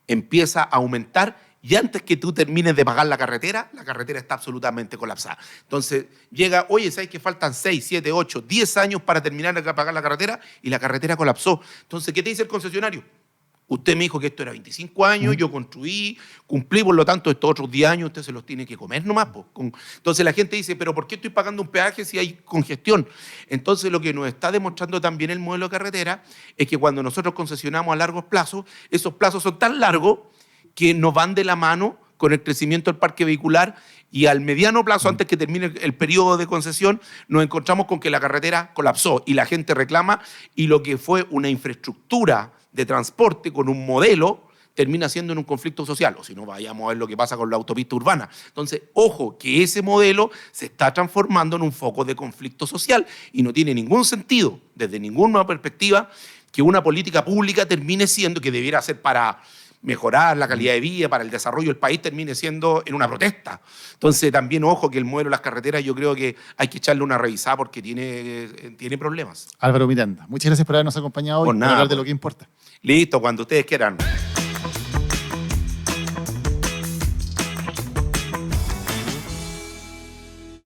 empieza a aumentar, y antes que tú termines de pagar la carretera está absolutamente colapsada. Entonces llega, oye, ¿sabes que faltan 6, 7, 8, 10 años para terminar de pagar la carretera? Y la carretera colapsó. Entonces, ¿qué te dice el concesionario? Usted me dijo que esto era 25 años, yo construí, cumplí, por lo tanto, estos otros 10 años usted se los tiene que comer nomás. Entonces la gente dice, ¿pero por qué estoy pagando un peaje si hay congestión? Entonces lo que nos está demostrando también el modelo de carretera es que cuando nosotros concesionamos a largos plazos, esos plazos son tan largos que nos van de la mano con el crecimiento del parque vehicular, y al mediano plazo, antes que termine el periodo de concesión, nos encontramos con que la carretera colapsó y la gente reclama, y lo que fue una infraestructura de transporte con un modelo termina siendo en un conflicto social, o si no, vayamos a ver lo que pasa con la autopista urbana. Entonces, ojo, que ese modelo se está transformando en un foco de conflicto social, y no tiene ningún sentido, desde ninguna perspectiva, que una política pública termine siendo, que debiera ser para mejorar la calidad de vida, para el desarrollo del país, termine siendo en una protesta. Entonces, también, ojo, que el modelo de las carreteras yo creo que hay que echarle una revisada, porque tiene problemas. Álvaro Miranda, muchas gracias por habernos acompañado hoy, para hablar de lo que importa. Listo, cuando ustedes quieran.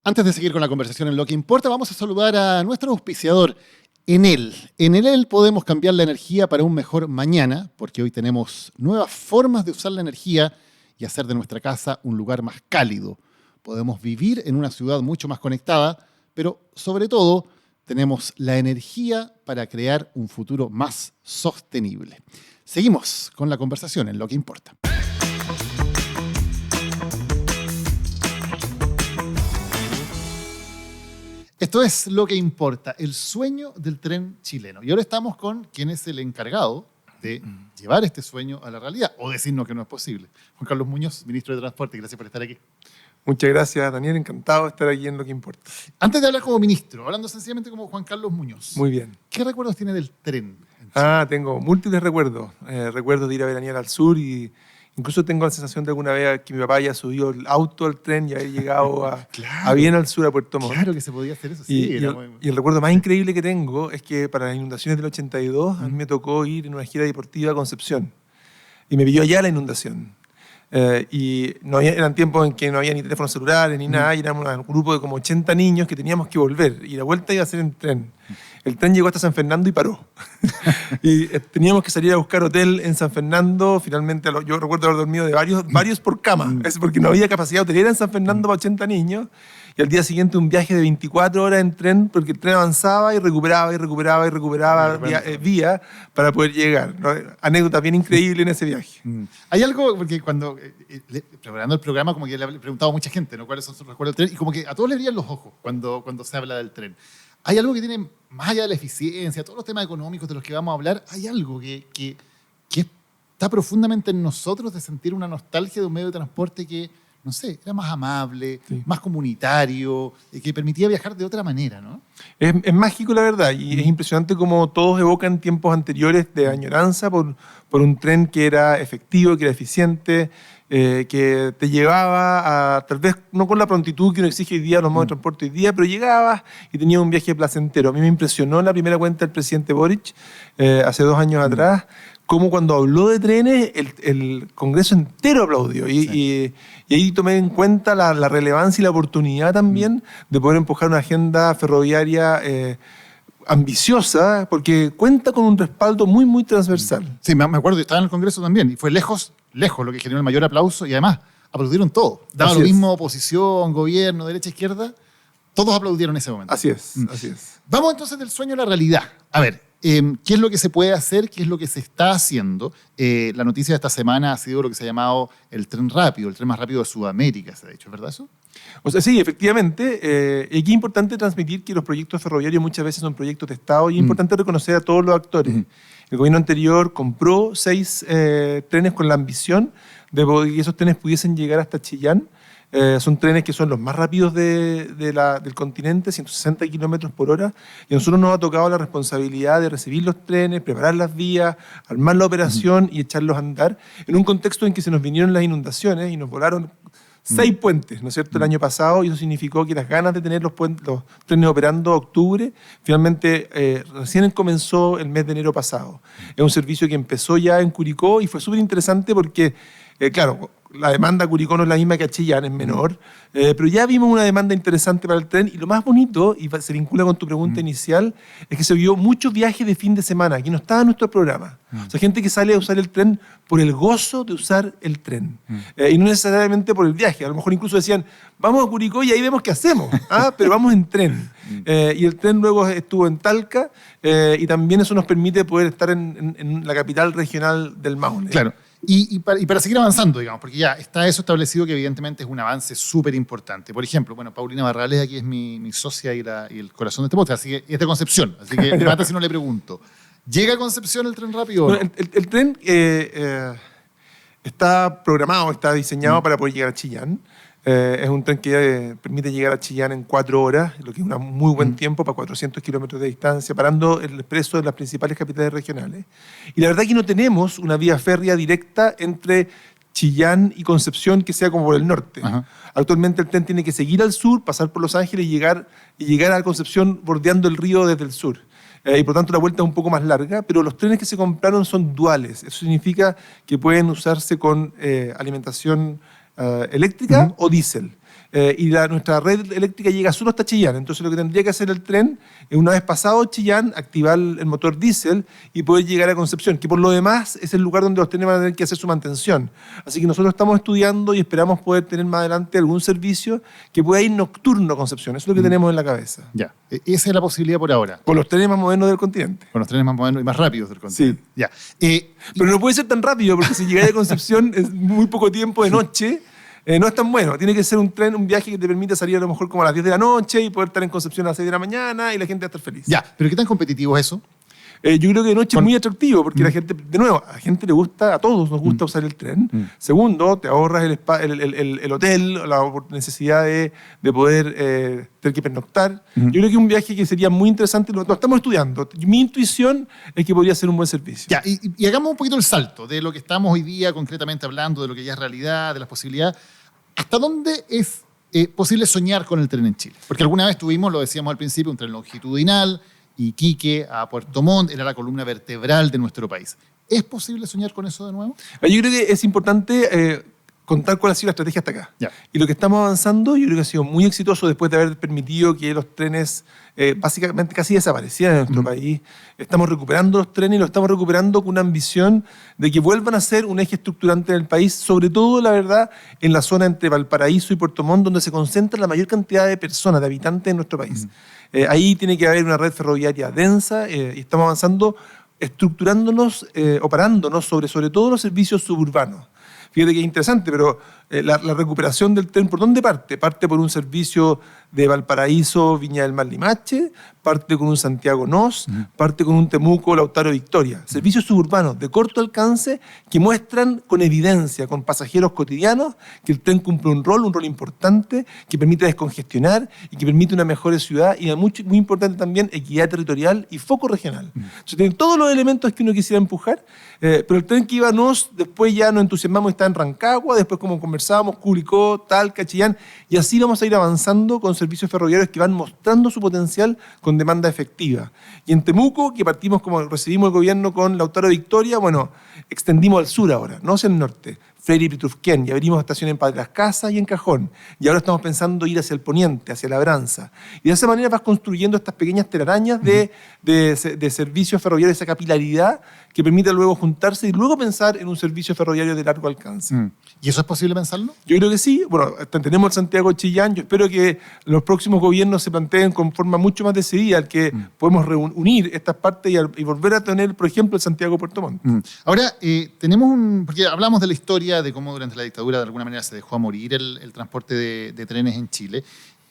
Antes de seguir con la conversación en lo que importa, vamos a saludar a nuestro auspiciador, Enel. En Enel podemos cambiar la energía para un mejor mañana, porque hoy tenemos nuevas formas de usar la energía y hacer de nuestra casa un lugar más cálido. Podemos vivir en una ciudad mucho más conectada, pero sobre todo tenemos la energía para crear un futuro más sostenible. Seguimos con la conversación en lo que importa. Esto es Lo que importa, el sueño del tren chileno. Y ahora estamos con quien es el encargado de llevar este sueño a la realidad, o decirnos que no es posible. Juan Carlos Muñoz, ministro de Transporte, gracias por estar aquí. Muchas gracias, Daniel. Encantado de estar aquí en Lo que importa. Antes de hablar como ministro, hablando sencillamente como Juan Carlos Muñoz. Muy bien. ¿Qué recuerdos tiene del tren? Tengo múltiples recuerdos. Recuerdos de ir a veranear al sur, y incluso tengo la sensación de alguna vez que mi papá haya subido el auto al tren y haber llegado a bien al sur, a Puerto Montt. Claro que se podía hacer eso, sí. Y el recuerdo más increíble que tengo es que para las inundaciones del 82 a mí me tocó ir en una gira deportiva a Concepción. Y me pilló allá la inundación. y eran tiempos en que no había ni teléfonos celulares ni nada, y éramos un grupo de como 80 niños que teníamos que volver, y la vuelta iba a ser en tren. El tren llegó hasta San Fernando y paró. Y teníamos que salir a buscar hotel en San Fernando. Finalmente, yo recuerdo haber dormido de varios por cama. Es porque no había capacidad hotelera en San Fernando para 80 niños. Y al día siguiente un viaje de 24 horas en tren, porque el tren avanzaba y recuperaba vía para poder llegar, ¿no? Anécdota bien increíble en ese viaje. Hay algo, porque cuando, preparando el programa, como que le he preguntado a mucha gente, ¿no?, cuáles son sus recuerdos del tren, y como que a todos les brillan los ojos cuando se habla del tren. Hay algo que tiene, más allá de la eficiencia, todos los temas económicos de los que vamos a hablar, hay algo que está profundamente en nosotros, de sentir una nostalgia de un medio de transporte que, no sé, era más amable, Sí. más comunitario, que permitía viajar de otra manera, ¿no? Es mágico, la verdad, y es impresionante cómo todos evocan tiempos anteriores de añoranza por un tren que era efectivo, que era eficiente, que te llevaba a, tal vez no con la prontitud que uno exige hoy día los modos de transporte hoy día, pero llegabas y tenías un viaje placentero. A mí me impresionó la primera cuenta del presidente Boric, hace 2 años atrás, cómo cuando habló de trenes, el Congreso entero aplaudió. Y ahí tomé en cuenta la relevancia y la oportunidad también de poder empujar una agenda ferroviaria ambiciosa, porque cuenta con un respaldo muy, muy transversal. Sí, me acuerdo, yo estaba en el Congreso también, y fue lejos lo que generó el mayor aplauso, y además aplaudieron todo. Daba Así lo es. mismo oposición, gobierno, derecha, izquierda, todos aplaudieron en ese momento. Así es, así es. Vamos entonces del sueño a la realidad. A ver, ¿qué es lo que se puede hacer? ¿Qué es lo que se está haciendo? La noticia de esta semana ha sido lo que se ha llamado el tren rápido, el tren más rápido de Sudamérica, se ha dicho, ¿verdad eso? O sea, sí, efectivamente. Y aquí es importante transmitir que los proyectos ferroviarios muchas veces son proyectos de Estado, y es importante reconocer a todos los actores. El gobierno anterior compró 6 trenes con la ambición de que esos trenes pudiesen llegar hasta Chillán. Son trenes que son los más rápidos del continente, 160 kilómetros por hora, y a nosotros nos ha tocado la responsabilidad de recibir los trenes, preparar las vías, armar la operación y echarlos a andar, en un contexto en que se nos vinieron las inundaciones y nos volaron 6 puentes, ¿no es cierto?, el año pasado, y eso significó que las ganas de tener los trenes operando octubre, finalmente recién comenzó el mes de enero pasado. Es un servicio que empezó ya en Curicó y fue súper interesante porque, claro, la demanda a Curicó no es la misma que a Chillán, es menor, pero ya vimos una demanda interesante para el tren, y lo más bonito, y se vincula con tu pregunta inicial, es que se vio muchos viajes de fin de semana, que no estaba en nuestro programa. O sea, gente que sale a usar el tren por el gozo de usar el tren, y no necesariamente por el viaje. A lo mejor incluso decían, vamos a Curicó y ahí vemos qué hacemos, pero vamos en tren. Y el tren luego estuvo en Talca, y también eso nos permite poder estar en la capital regional del Maule. Claro. Y para seguir avanzando, digamos, porque ya está eso establecido, que evidentemente es un avance súper importante. Por ejemplo, bueno, Paulina Barrales aquí es mi socia y el corazón de este podcast, así que es de Concepción, así que me mata si no le pregunto. ¿Llega a Concepción el tren rápido? Bueno, el tren está programado, está diseñado para poder llegar a Chillán. Es un tren que permite llegar a Chillán en 4 horas, lo que es un muy buen tiempo para 400 kilómetros de distancia, parando el expreso de las principales capitales regionales. Y la verdad que no tenemos una vía férrea directa entre Chillán y Concepción que sea como por el norte. Ajá. Actualmente el tren tiene que seguir al sur, pasar por Los Ángeles y llegar a Concepción bordeando el río desde el sur. Y por tanto la vuelta es un poco más larga, pero los trenes que se compraron son duales. Eso significa que pueden usarse con alimentación eléctrica o diésel. Y nuestra red eléctrica llega solo hasta Chillán. Entonces lo que tendría que hacer el tren es, una vez pasado Chillán, activar el motor diésel y poder llegar a Concepción, que por lo demás es el lugar donde los trenes van a tener que hacer su mantención. Así que nosotros estamos estudiando y esperamos poder tener más adelante algún servicio que pueda ir nocturno a Concepción. Eso es lo que tenemos en la cabeza. Ya, esa es la posibilidad por ahora, Con los trenes más modernos del continente. con los trenes más modernos y más rápidos del continente. Sí. Ya. Pero no puede ser tan rápido, porque si llegáis a Concepción es muy poco tiempo de noche. No es tan bueno. Tiene que ser un viaje que te permita salir a lo mejor como a las 10 de la noche y poder estar en Concepción a las 6 de la mañana y la gente va a estar feliz. Ya, pero ¿qué tan competitivo es eso? Yo creo que de noche es muy atractivo porque la gente, de nuevo, a la gente le gusta, a todos nos gusta usar el tren. Segundo, te ahorras el hotel, la necesidad de poder tener que pernoctar. Yo creo que es un viaje que sería muy interesante, lo estamos estudiando. Mi intuición es que podría ser un buen servicio. Ya, y hagamos un poquito el salto de lo que estamos hoy día concretamente hablando, de lo que ya es realidad, de las posibilidades. ¿Hasta dónde es posible soñar con el tren en Chile? Porque alguna vez tuvimos, lo decíamos al principio, un tren longitudinal, Iquique a Puerto Montt, era la columna vertebral de nuestro país. ¿Es posible soñar con eso de nuevo? Yo creo que es importante contar cuál ha sido la estrategia hasta acá. Ya. Y lo que estamos avanzando, yo creo que ha sido muy exitoso después de haber permitido que los trenes básicamente casi desaparecieran en nuestro país. Estamos recuperando los trenes y lo estamos recuperando con una ambición de que vuelvan a ser un eje estructurante en el país, sobre todo, la verdad, en la zona entre Valparaíso y Puerto Montt, donde se concentra la mayor cantidad de personas, de habitantes en nuestro país. Ahí tiene que haber una red ferroviaria densa y estamos avanzando, estructurándonos o parándonos sobre todo los servicios suburbanos. Fíjate que es interesante, pero la recuperación del tren, ¿por dónde parte? Parte por un servicio de Valparaíso, Viña del Mar, Limache, parte con un Santiago Nos, parte con un Temuco, Lautaro, Victoria. Servicios suburbanos de corto alcance que muestran con evidencia, con pasajeros cotidianos, que el tren cumple un rol importante, que permite descongestionar y que permite una mejor ciudad y muy importante también, equidad territorial y foco regional. Entonces, tienen todos los elementos que uno quisiera empujar, pero el tren que iba a Nos, después ya nos entusiasmamos, está en Rancagua, después como conversábamos, Curicó, Talca, Chillán, y así vamos a ir avanzando con servicios ferroviarios que van mostrando su potencial con demanda efectiva. Y en Temuco, que partimos como recibimos el gobierno con Lautaro Victoria, bueno, extendimos al sur ahora, no hacia el norte. Freire y Pitrufquén, y abrimos estaciones en Padre Las Casas y en Cajón. Y ahora estamos pensando ir hacia el poniente, hacia Labranza. Y de esa manera vas construyendo estas pequeñas telarañas de servicios ferroviarios, esa capilaridad que permite luego juntarse y luego pensar en un servicio ferroviario de largo alcance. ¿Y eso es posible pensarlo? Yo creo que sí. Bueno, tenemos el Santiago Chillán. Yo espero que los próximos gobiernos se planteen con forma mucho más decidida el que podemos reunir estas partes y volver a tener, por ejemplo, el Santiago Puerto Montt. Ahora, tenemos porque hablamos de la historia de cómo durante la dictadura de alguna manera se dejó a morir el transporte de trenes en Chile.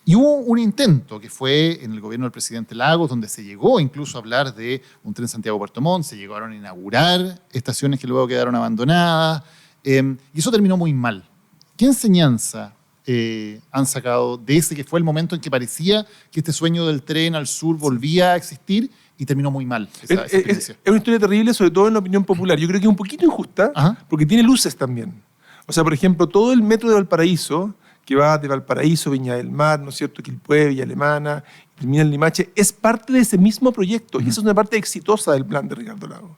Y hubo un intento que fue en el gobierno del presidente Lagos, donde se llegó incluso a hablar de un tren Santiago-Puerto Montt, se llegaron a inaugurar estaciones que luego quedaron abandonadas, y eso terminó muy mal. ¿Qué enseñanza han sacado de ese que fue el momento en que parecía que este sueño del tren al sur volvía a existir y terminó muy mal esa experiencia? Es una historia terrible, sobre todo en la opinión popular. Yo creo que es un poquito injusta, porque tiene luces también. O sea, por ejemplo, todo el metro de Valparaíso, que va de Valparaíso, Viña del Mar, ¿no es cierto?, Quilpué, Villa Alemana, y termina en Limache, es parte de ese mismo proyecto. Y esa es una parte exitosa del plan de Ricardo Lagos.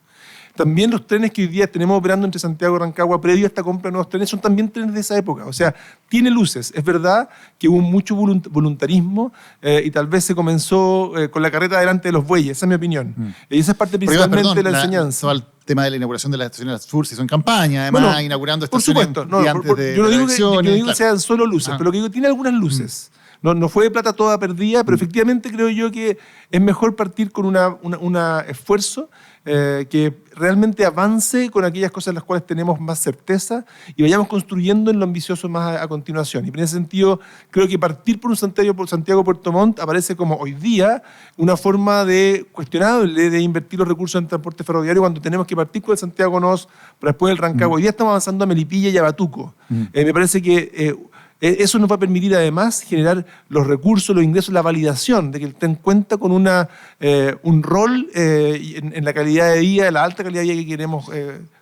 También los trenes que hoy día tenemos operando entre Santiago y Rancagua, previo a esta compra de nuevos trenes, son también trenes de esa época. O sea, tiene luces. Es verdad que hubo mucho voluntarismo y tal vez se comenzó con la carreta delante de los bueyes. Esa es mi opinión. Y esa es parte principalmente de la enseñanza. El tema de la inauguración de las estaciones del sur se hizo en campaña, además, bueno, inaugurando por estaciones supuesto, antes de yo no digo elecciones, que sean solo luces, pero lo que digo tiene algunas luces. No fue de plata toda perdida, pero efectivamente creo yo que es mejor partir con un esfuerzo que realmente avance con aquellas cosas en las cuales tenemos más certeza y vayamos construyendo en lo ambicioso más a continuación. Y en ese sentido, creo que partir por un Santiago Puerto Montt aparece como hoy día una forma de cuestionable de invertir los recursos en transporte ferroviario cuando tenemos que partir con el Santiago Nos, pero después del Rancagua. Hoy día estamos avanzando a Melipilla y a Batuco. Me parece que eso nos va a permitir además generar los recursos, los ingresos, la validación de que el tren cuenta con un rol en la calidad de vida, la alta calidad de vida que queremos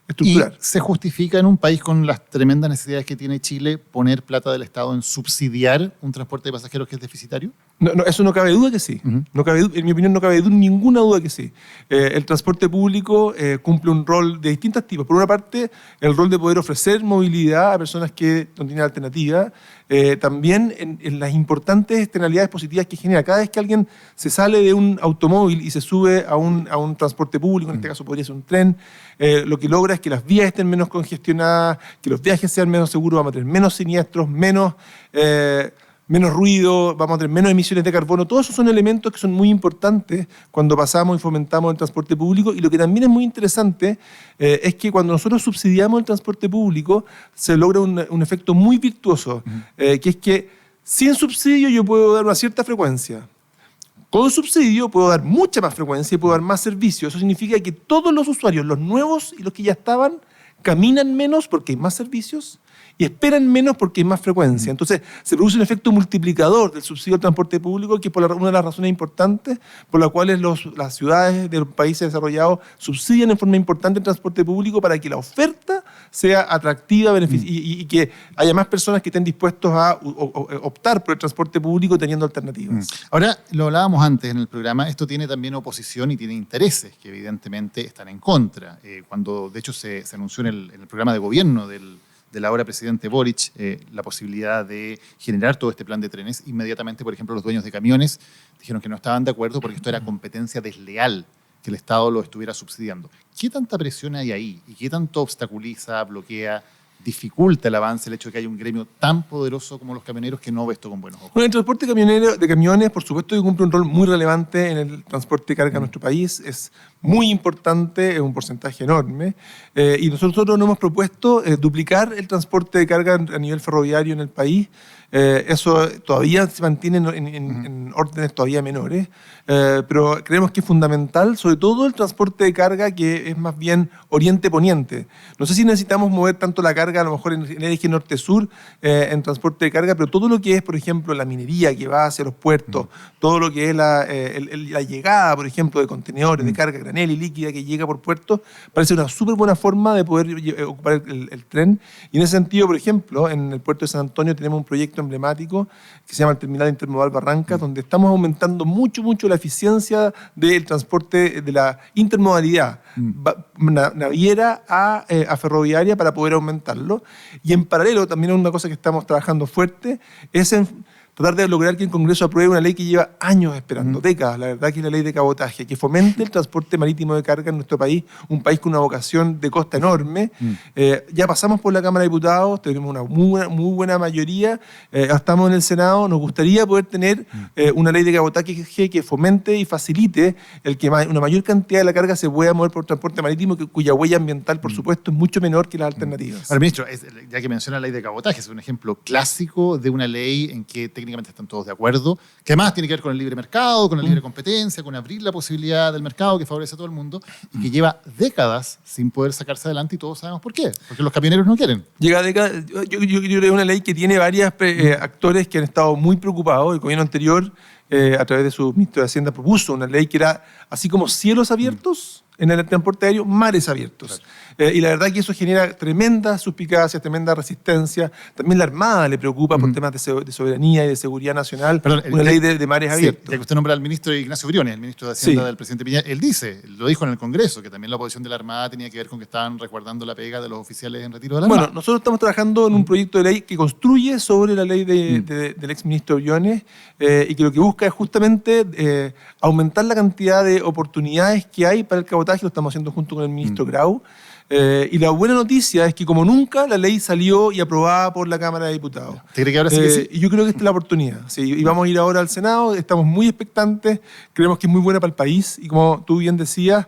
estructurar. ¿Y se justifica en un país con las tremendas necesidades que tiene Chile poner plata del Estado en subsidiar un transporte de pasajeros que es deficitario? No, eso no cabe duda que sí. En mi opinión no cabe ninguna duda que sí. El transporte público cumple un rol de distintos tipos. Por una parte, el rol de poder ofrecer movilidad a personas que no tienen alternativa. También en las importantes externalidades positivas que genera. Cada vez que alguien se sale de un automóvil y se sube a un transporte público, en este caso podría ser un tren, lo que logra es que las vías estén menos congestionadas, que los viajes sean menos seguros, vamos a tener menos siniestros, menos ruido, vamos a tener menos emisiones de carbono. Todos esos son elementos que son muy importantes cuando pasamos y fomentamos el transporte público. Y lo que también es muy interesante es que cuando nosotros subsidiamos el transporte público se logra un efecto muy virtuoso, que es que sin subsidio yo puedo dar una cierta frecuencia. Con subsidio puedo dar mucha más frecuencia y puedo dar más servicio. Eso significa que todos los usuarios, los nuevos y los que ya estaban, caminan menos porque hay más servicios y esperan menos porque hay más frecuencia. Entonces, se produce un efecto multiplicador del subsidio al transporte público, que es una de las razones importantes por las cuales las ciudades de los países desarrollados subsidian en forma importante el transporte público para que la oferta sea atractiva y que haya más personas que estén dispuestos a optar por el transporte público teniendo alternativas. Ahora, lo hablábamos antes en el programa, esto tiene también oposición y tiene intereses que evidentemente están en contra. Cuando, de hecho, se anunció en el programa de gobierno del del ahora presidente Boric la posibilidad de generar todo este plan de trenes, inmediatamente, por ejemplo, los dueños de camiones dijeron que no estaban de acuerdo porque esto era competencia desleal, que el Estado lo estuviera subsidiando. ¿Qué tanta presión hay ahí? ¿Y qué tanto obstaculiza, bloquea, dificulta el avance el hecho de que haya un gremio tan poderoso como los camioneros que no ve esto con buenos ojos? Bueno, el transporte de camiones, por supuesto, que cumple un rol muy relevante en el transporte de carga en nuestro país. Es muy importante, es un porcentaje enorme. Y nosotros nos hemos propuesto duplicar el transporte de carga a nivel ferroviario en el país. Eso todavía se mantiene en órdenes todavía menores, pero creemos que es fundamental, sobre todo el transporte de carga que es más bien oriente-poniente. No sé si necesitamos mover tanto la carga, a lo mejor en el eje norte-sur, en transporte de carga, pero todo lo que es, por ejemplo, la minería que va hacia los puertos, todo lo que es la llegada, por ejemplo, de contenedores de carga granel y líquida que llega por puertos, parece una súper buena forma de poder ocupar el tren. Y en ese sentido, por ejemplo, en el puerto de San Antonio tenemos un proyecto emblemático que se llama el Terminal Intermodal Barrancas, donde estamos aumentando mucho la eficiencia del transporte de la intermodalidad naviera a ferroviaria para poder aumentarlo. Y en paralelo, también una cosa que estamos trabajando fuerte es en tratar de lograr que el Congreso apruebe una ley que lleva años esperando, décadas, la verdad, que es la ley de cabotaje, que fomente el transporte marítimo de carga en nuestro país, un país con una vocación de costa enorme. Ya pasamos por la Cámara de Diputados, tenemos una muy buena mayoría, estamos en el Senado, nos gustaría poder tener una ley de cabotaje que fomente y facilite el que una mayor cantidad de la carga se pueda mover por transporte marítimo, cuya huella ambiental, por supuesto, es mucho menor que las alternativas. Ahora, ministro, ya que menciona la ley de cabotaje, es un ejemplo clásico de una ley en que técnicamente están todos de acuerdo, que además tiene que ver con el libre mercado, con la libre competencia, con abrir la posibilidad del mercado que favorece a todo el mundo y que lleva décadas sin poder sacarse adelante y todos sabemos por qué, porque los camioneros no quieren. Llega décadas, yo creo que es una ley que tiene varios actores que han estado muy preocupados. El gobierno anterior, a través de su ministro de Hacienda, propuso una ley que era así como cielos abiertos en el transporte aéreo, mares abiertos. Claro. Y la verdad que eso genera tremendas suspicacias, tremenda resistencia. También la Armada le preocupa por temas de soberanía y de seguridad nacional. Perdón, una ley de mares abiertos. Ya que usted nombra al ministro Ignacio Briones, el ministro de Hacienda del presidente Piñera, él lo dijo en el Congreso, que también la posición de la Armada tenía que ver con que estaban resguardando la pega de los oficiales en retiro de la Armada. Bueno, nosotros estamos trabajando en un proyecto de ley que construye sobre la ley del exministro Briones y que lo que busca es justamente aumentar la cantidad de oportunidades que hay para el cabotaje. Lo estamos haciendo junto con el ministro Grau. Y la buena noticia es que, como nunca, la ley salió y aprobada por la Cámara de Diputados. ¿Te cree que ahora sí que sí? Y yo creo que esta es la oportunidad. Sí, y vamos a ir ahora al Senado, estamos muy expectantes, creemos que es muy buena para el país y, como tú bien decías,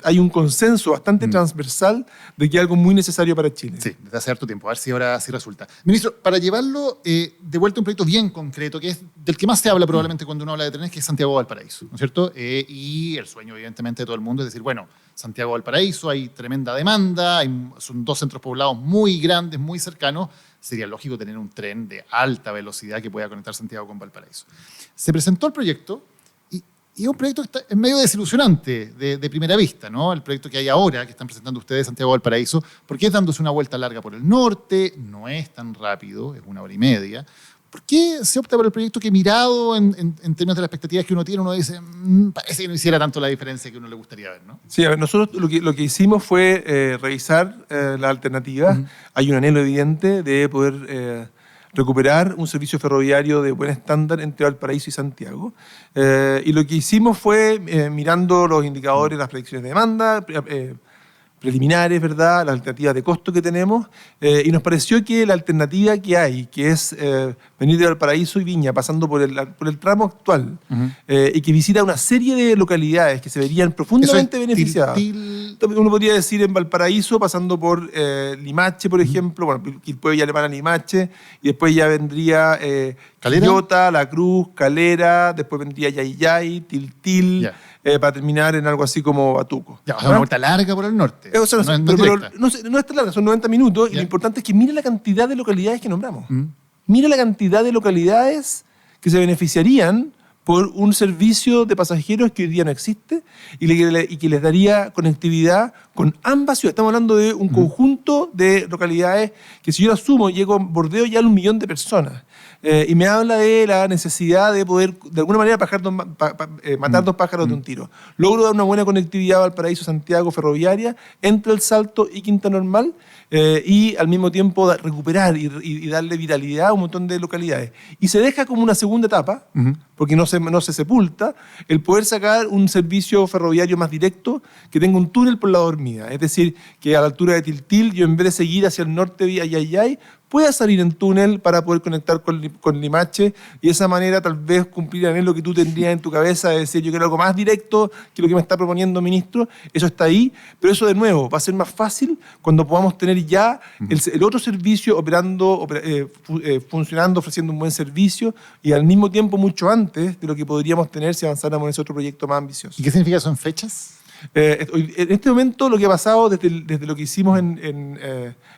hay un consenso bastante transversal de que es algo muy necesario para Chile. Sí, desde hace harto tiempo, a ver si ahora sí resulta. Ministro, para llevarlo de vuelta a un proyecto bien concreto, que es del que más se habla probablemente cuando uno habla de trenes, que es Santiago-Valparaíso, ¿no es cierto? Y el sueño, evidentemente, de todo el mundo es decir, bueno, Santiago-Valparaíso, hay tremenda demanda, son dos centros poblados muy grandes, muy cercanos, sería lógico tener un tren de alta velocidad que pueda conectar Santiago con Valparaíso. Se presentó el proyecto y es un proyecto que es medio desilusionante de primera vista, ¿no? El proyecto que hay ahora, que están presentando ustedes, Santiago-Valparaíso, porque es dándose una vuelta larga por el norte, no es tan rápido, es 1 hora y media. ¿Por qué se opta por el proyecto que, mirado en términos de las expectativas que uno tiene, uno dice, parece que no hiciera tanto la diferencia que uno le gustaría ver, ¿no? Sí, a ver, nosotros lo que hicimos fue revisar las alternativas. Hay un anhelo evidente de poder recuperar un servicio ferroviario de buen estándar entre Valparaíso y Santiago. Y lo que hicimos fue, mirando los indicadores, las predicciones de demanda, preliminares, ¿verdad?, las alternativas de costo que tenemos, y nos pareció que la alternativa que hay, que es venir de Valparaíso y Viña, pasando por el tramo actual, y que visita una serie de localidades que se verían profundamente beneficiadas. Uno podría decir en Valparaíso, pasando por Limache, por ejemplo, bueno, Quilpué, Alemana, Limache, y después ya vendría Quillota, La Cruz, Calera, después vendría Yayay, Tiltil, para terminar en algo así como Batuco. Ya, una vuelta larga por el norte. No es tan larga, son 90 minutos, y lo importante es que mire la cantidad de localidades que nombramos. Mira la cantidad de localidades que se beneficiarían por un servicio de pasajeros que hoy día no existe y que les daría conectividad con ambas ciudades. Estamos hablando de un conjunto de localidades que, si yo las sumo, llego a bordeo ya a 1 millón de personas. y me habla de la necesidad de poder, de alguna manera, matar dos pájaros de un tiro. Logro dar una buena conectividad a Valparaíso-Santiago ferroviaria entre El Salto y Quinta Normal, y al mismo tiempo recuperar y darle vitalidad a un montón de localidades. Y se deja como una segunda etapa, porque no se sepulta, el poder sacar un servicio ferroviario más directo que tenga un túnel por la dormida. Es decir, que a la altura de Tiltil, yo en vez de seguir hacia el norte vía Yayay, pueda salir en túnel para poder conectar con Limache y de esa manera tal vez cumplir el anhelo que tú tendrías en tu cabeza de decir yo quiero algo más directo que lo que me está proponiendo ministro. Eso está ahí, pero eso de nuevo va a ser más fácil cuando podamos tener ya el otro servicio operando, funcionando, ofreciendo un buen servicio y al mismo tiempo mucho antes de lo que podríamos tener si avanzáramos en ese otro proyecto más ambicioso. ¿Y qué significa eso en fechas? En este momento lo que ha pasado desde lo que hicimos en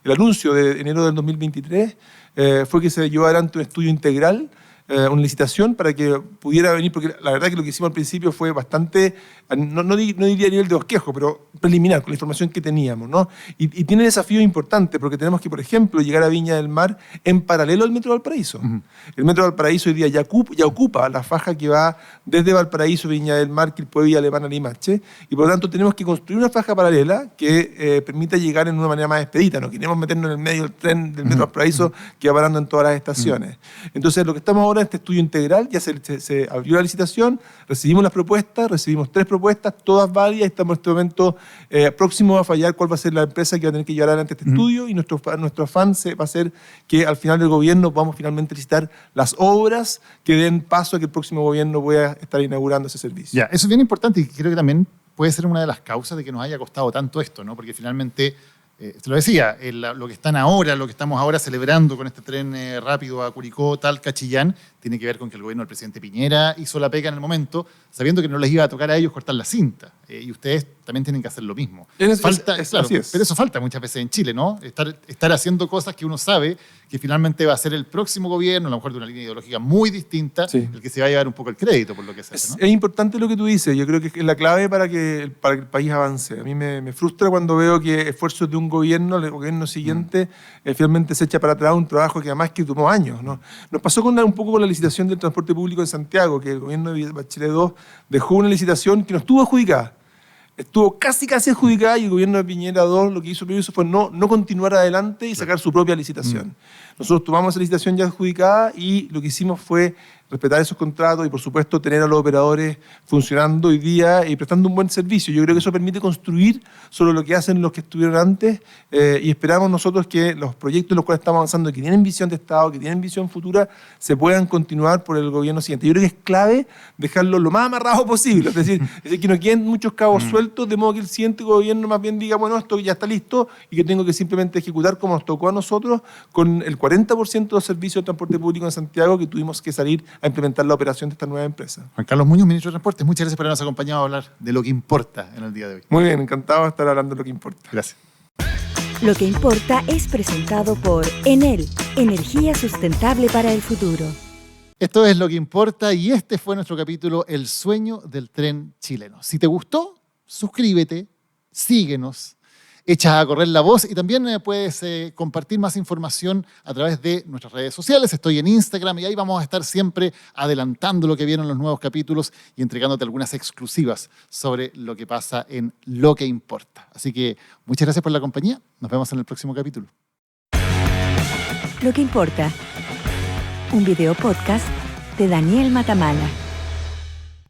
el anuncio de enero del 2023 fue que se llevó adelante un estudio integral, una licitación para que pudiera venir, porque la verdad que lo que hicimos al principio fue bastante, no diría a nivel de bosquejo, pero preliminar, con la información que teníamos, ¿no? Y tiene desafíos importantes, porque tenemos que, por ejemplo, llegar a Viña del Mar en paralelo al Metro Valparaíso. El Metro Valparaíso hoy día ya ocupa la faja que va desde Valparaíso, Viña del Mar, Quilpué, Villa Alemana, Limache, y por lo tanto tenemos que construir una faja paralela que permita llegar en una manera más expedita. No queremos meternos en el medio del tren del Metro Valparaíso que va parando en todas las estaciones. Entonces, lo que estamos ahora en este estudio integral, ya se abrió la licitación, recibimos las propuestas, recibimos 3 propuestas, todas válidas, y estamos en este momento próximos a fallar cuál va a ser la empresa que va a tener que llevar adelante este estudio, y nuestro afán va a ser que al final del gobierno vamos finalmente a licitar las obras que den paso a que el próximo gobierno pueda estar inaugurando ese servicio. Ya, eso es bien importante y creo que también puede ser una de las causas de que nos haya costado tanto esto, ¿no? Porque finalmente, te lo decía, lo que estamos ahora celebrando con este tren rápido a Curicó, Talca, Chillán, tiene que ver con que el gobierno del presidente Piñera hizo la pega en el momento, sabiendo que no les iba a tocar a ellos cortar la cinta. Y ustedes también tienen que hacer lo mismo. Claro, pero eso falta muchas veces en Chile, ¿no? Estar haciendo cosas que uno sabe que finalmente va a ser el próximo gobierno, a lo mejor de una línea ideológica muy distinta, el que se va a llevar un poco el crédito por lo que se hace, ¿no? Es importante lo que tú dices. Yo creo que es la clave para que el país avance. A mí me frustra cuando veo que esfuerzos de un gobierno, el gobierno siguiente, finalmente se echa para atrás un trabajo que además que tomó años, ¿no? Nos pasó un poco con la licitación del transporte público en Santiago, que el gobierno de Bachelet II dejó una licitación que no estuvo adjudicada. Estuvo casi adjudicada, y el gobierno de Piñera II lo que hizo primero fue no continuar adelante y sacar su propia licitación. Nosotros tomamos esa licitación ya adjudicada y lo que hicimos fue respetar esos contratos y, por supuesto, tener a los operadores funcionando hoy día y prestando un buen servicio. Yo creo que eso permite construir sobre lo que hacen los que estuvieron antes, y esperamos nosotros que los proyectos en los cuales estamos avanzando, que tienen visión de Estado, que tienen visión futura, se puedan continuar por el gobierno siguiente. Yo creo que es clave dejarlo lo más amarrado posible, es decir que no queden muchos cabos sueltos, de modo que el siguiente gobierno más bien diga, bueno, esto ya está listo y que tengo que simplemente ejecutar como nos tocó a nosotros con el 40% de los servicios de transporte público en Santiago, que tuvimos que salir a implementar la operación de esta nueva empresa. Juan Carlos Muñoz, ministro de Transportes, muchas gracias por habernos acompañado a hablar de lo que importa en el día de hoy. Muy bien, encantado de estar hablando de lo que importa. Gracias. Lo que importa es presentado por Enel, energía sustentable para el futuro. Esto es Lo que importa y este fue nuestro capítulo El sueño del tren chileno. Si te gustó, suscríbete, síguenos, echa a correr la voz y también puedes compartir más información a través de nuestras redes sociales. Estoy en Instagram y ahí vamos a estar siempre adelantando lo que vienen los nuevos capítulos y entregándote algunas exclusivas sobre lo que pasa en Lo que importa. Así que muchas gracias por la compañía. Nos vemos en el próximo capítulo. Lo que importa. Un video podcast de Daniel Matamala.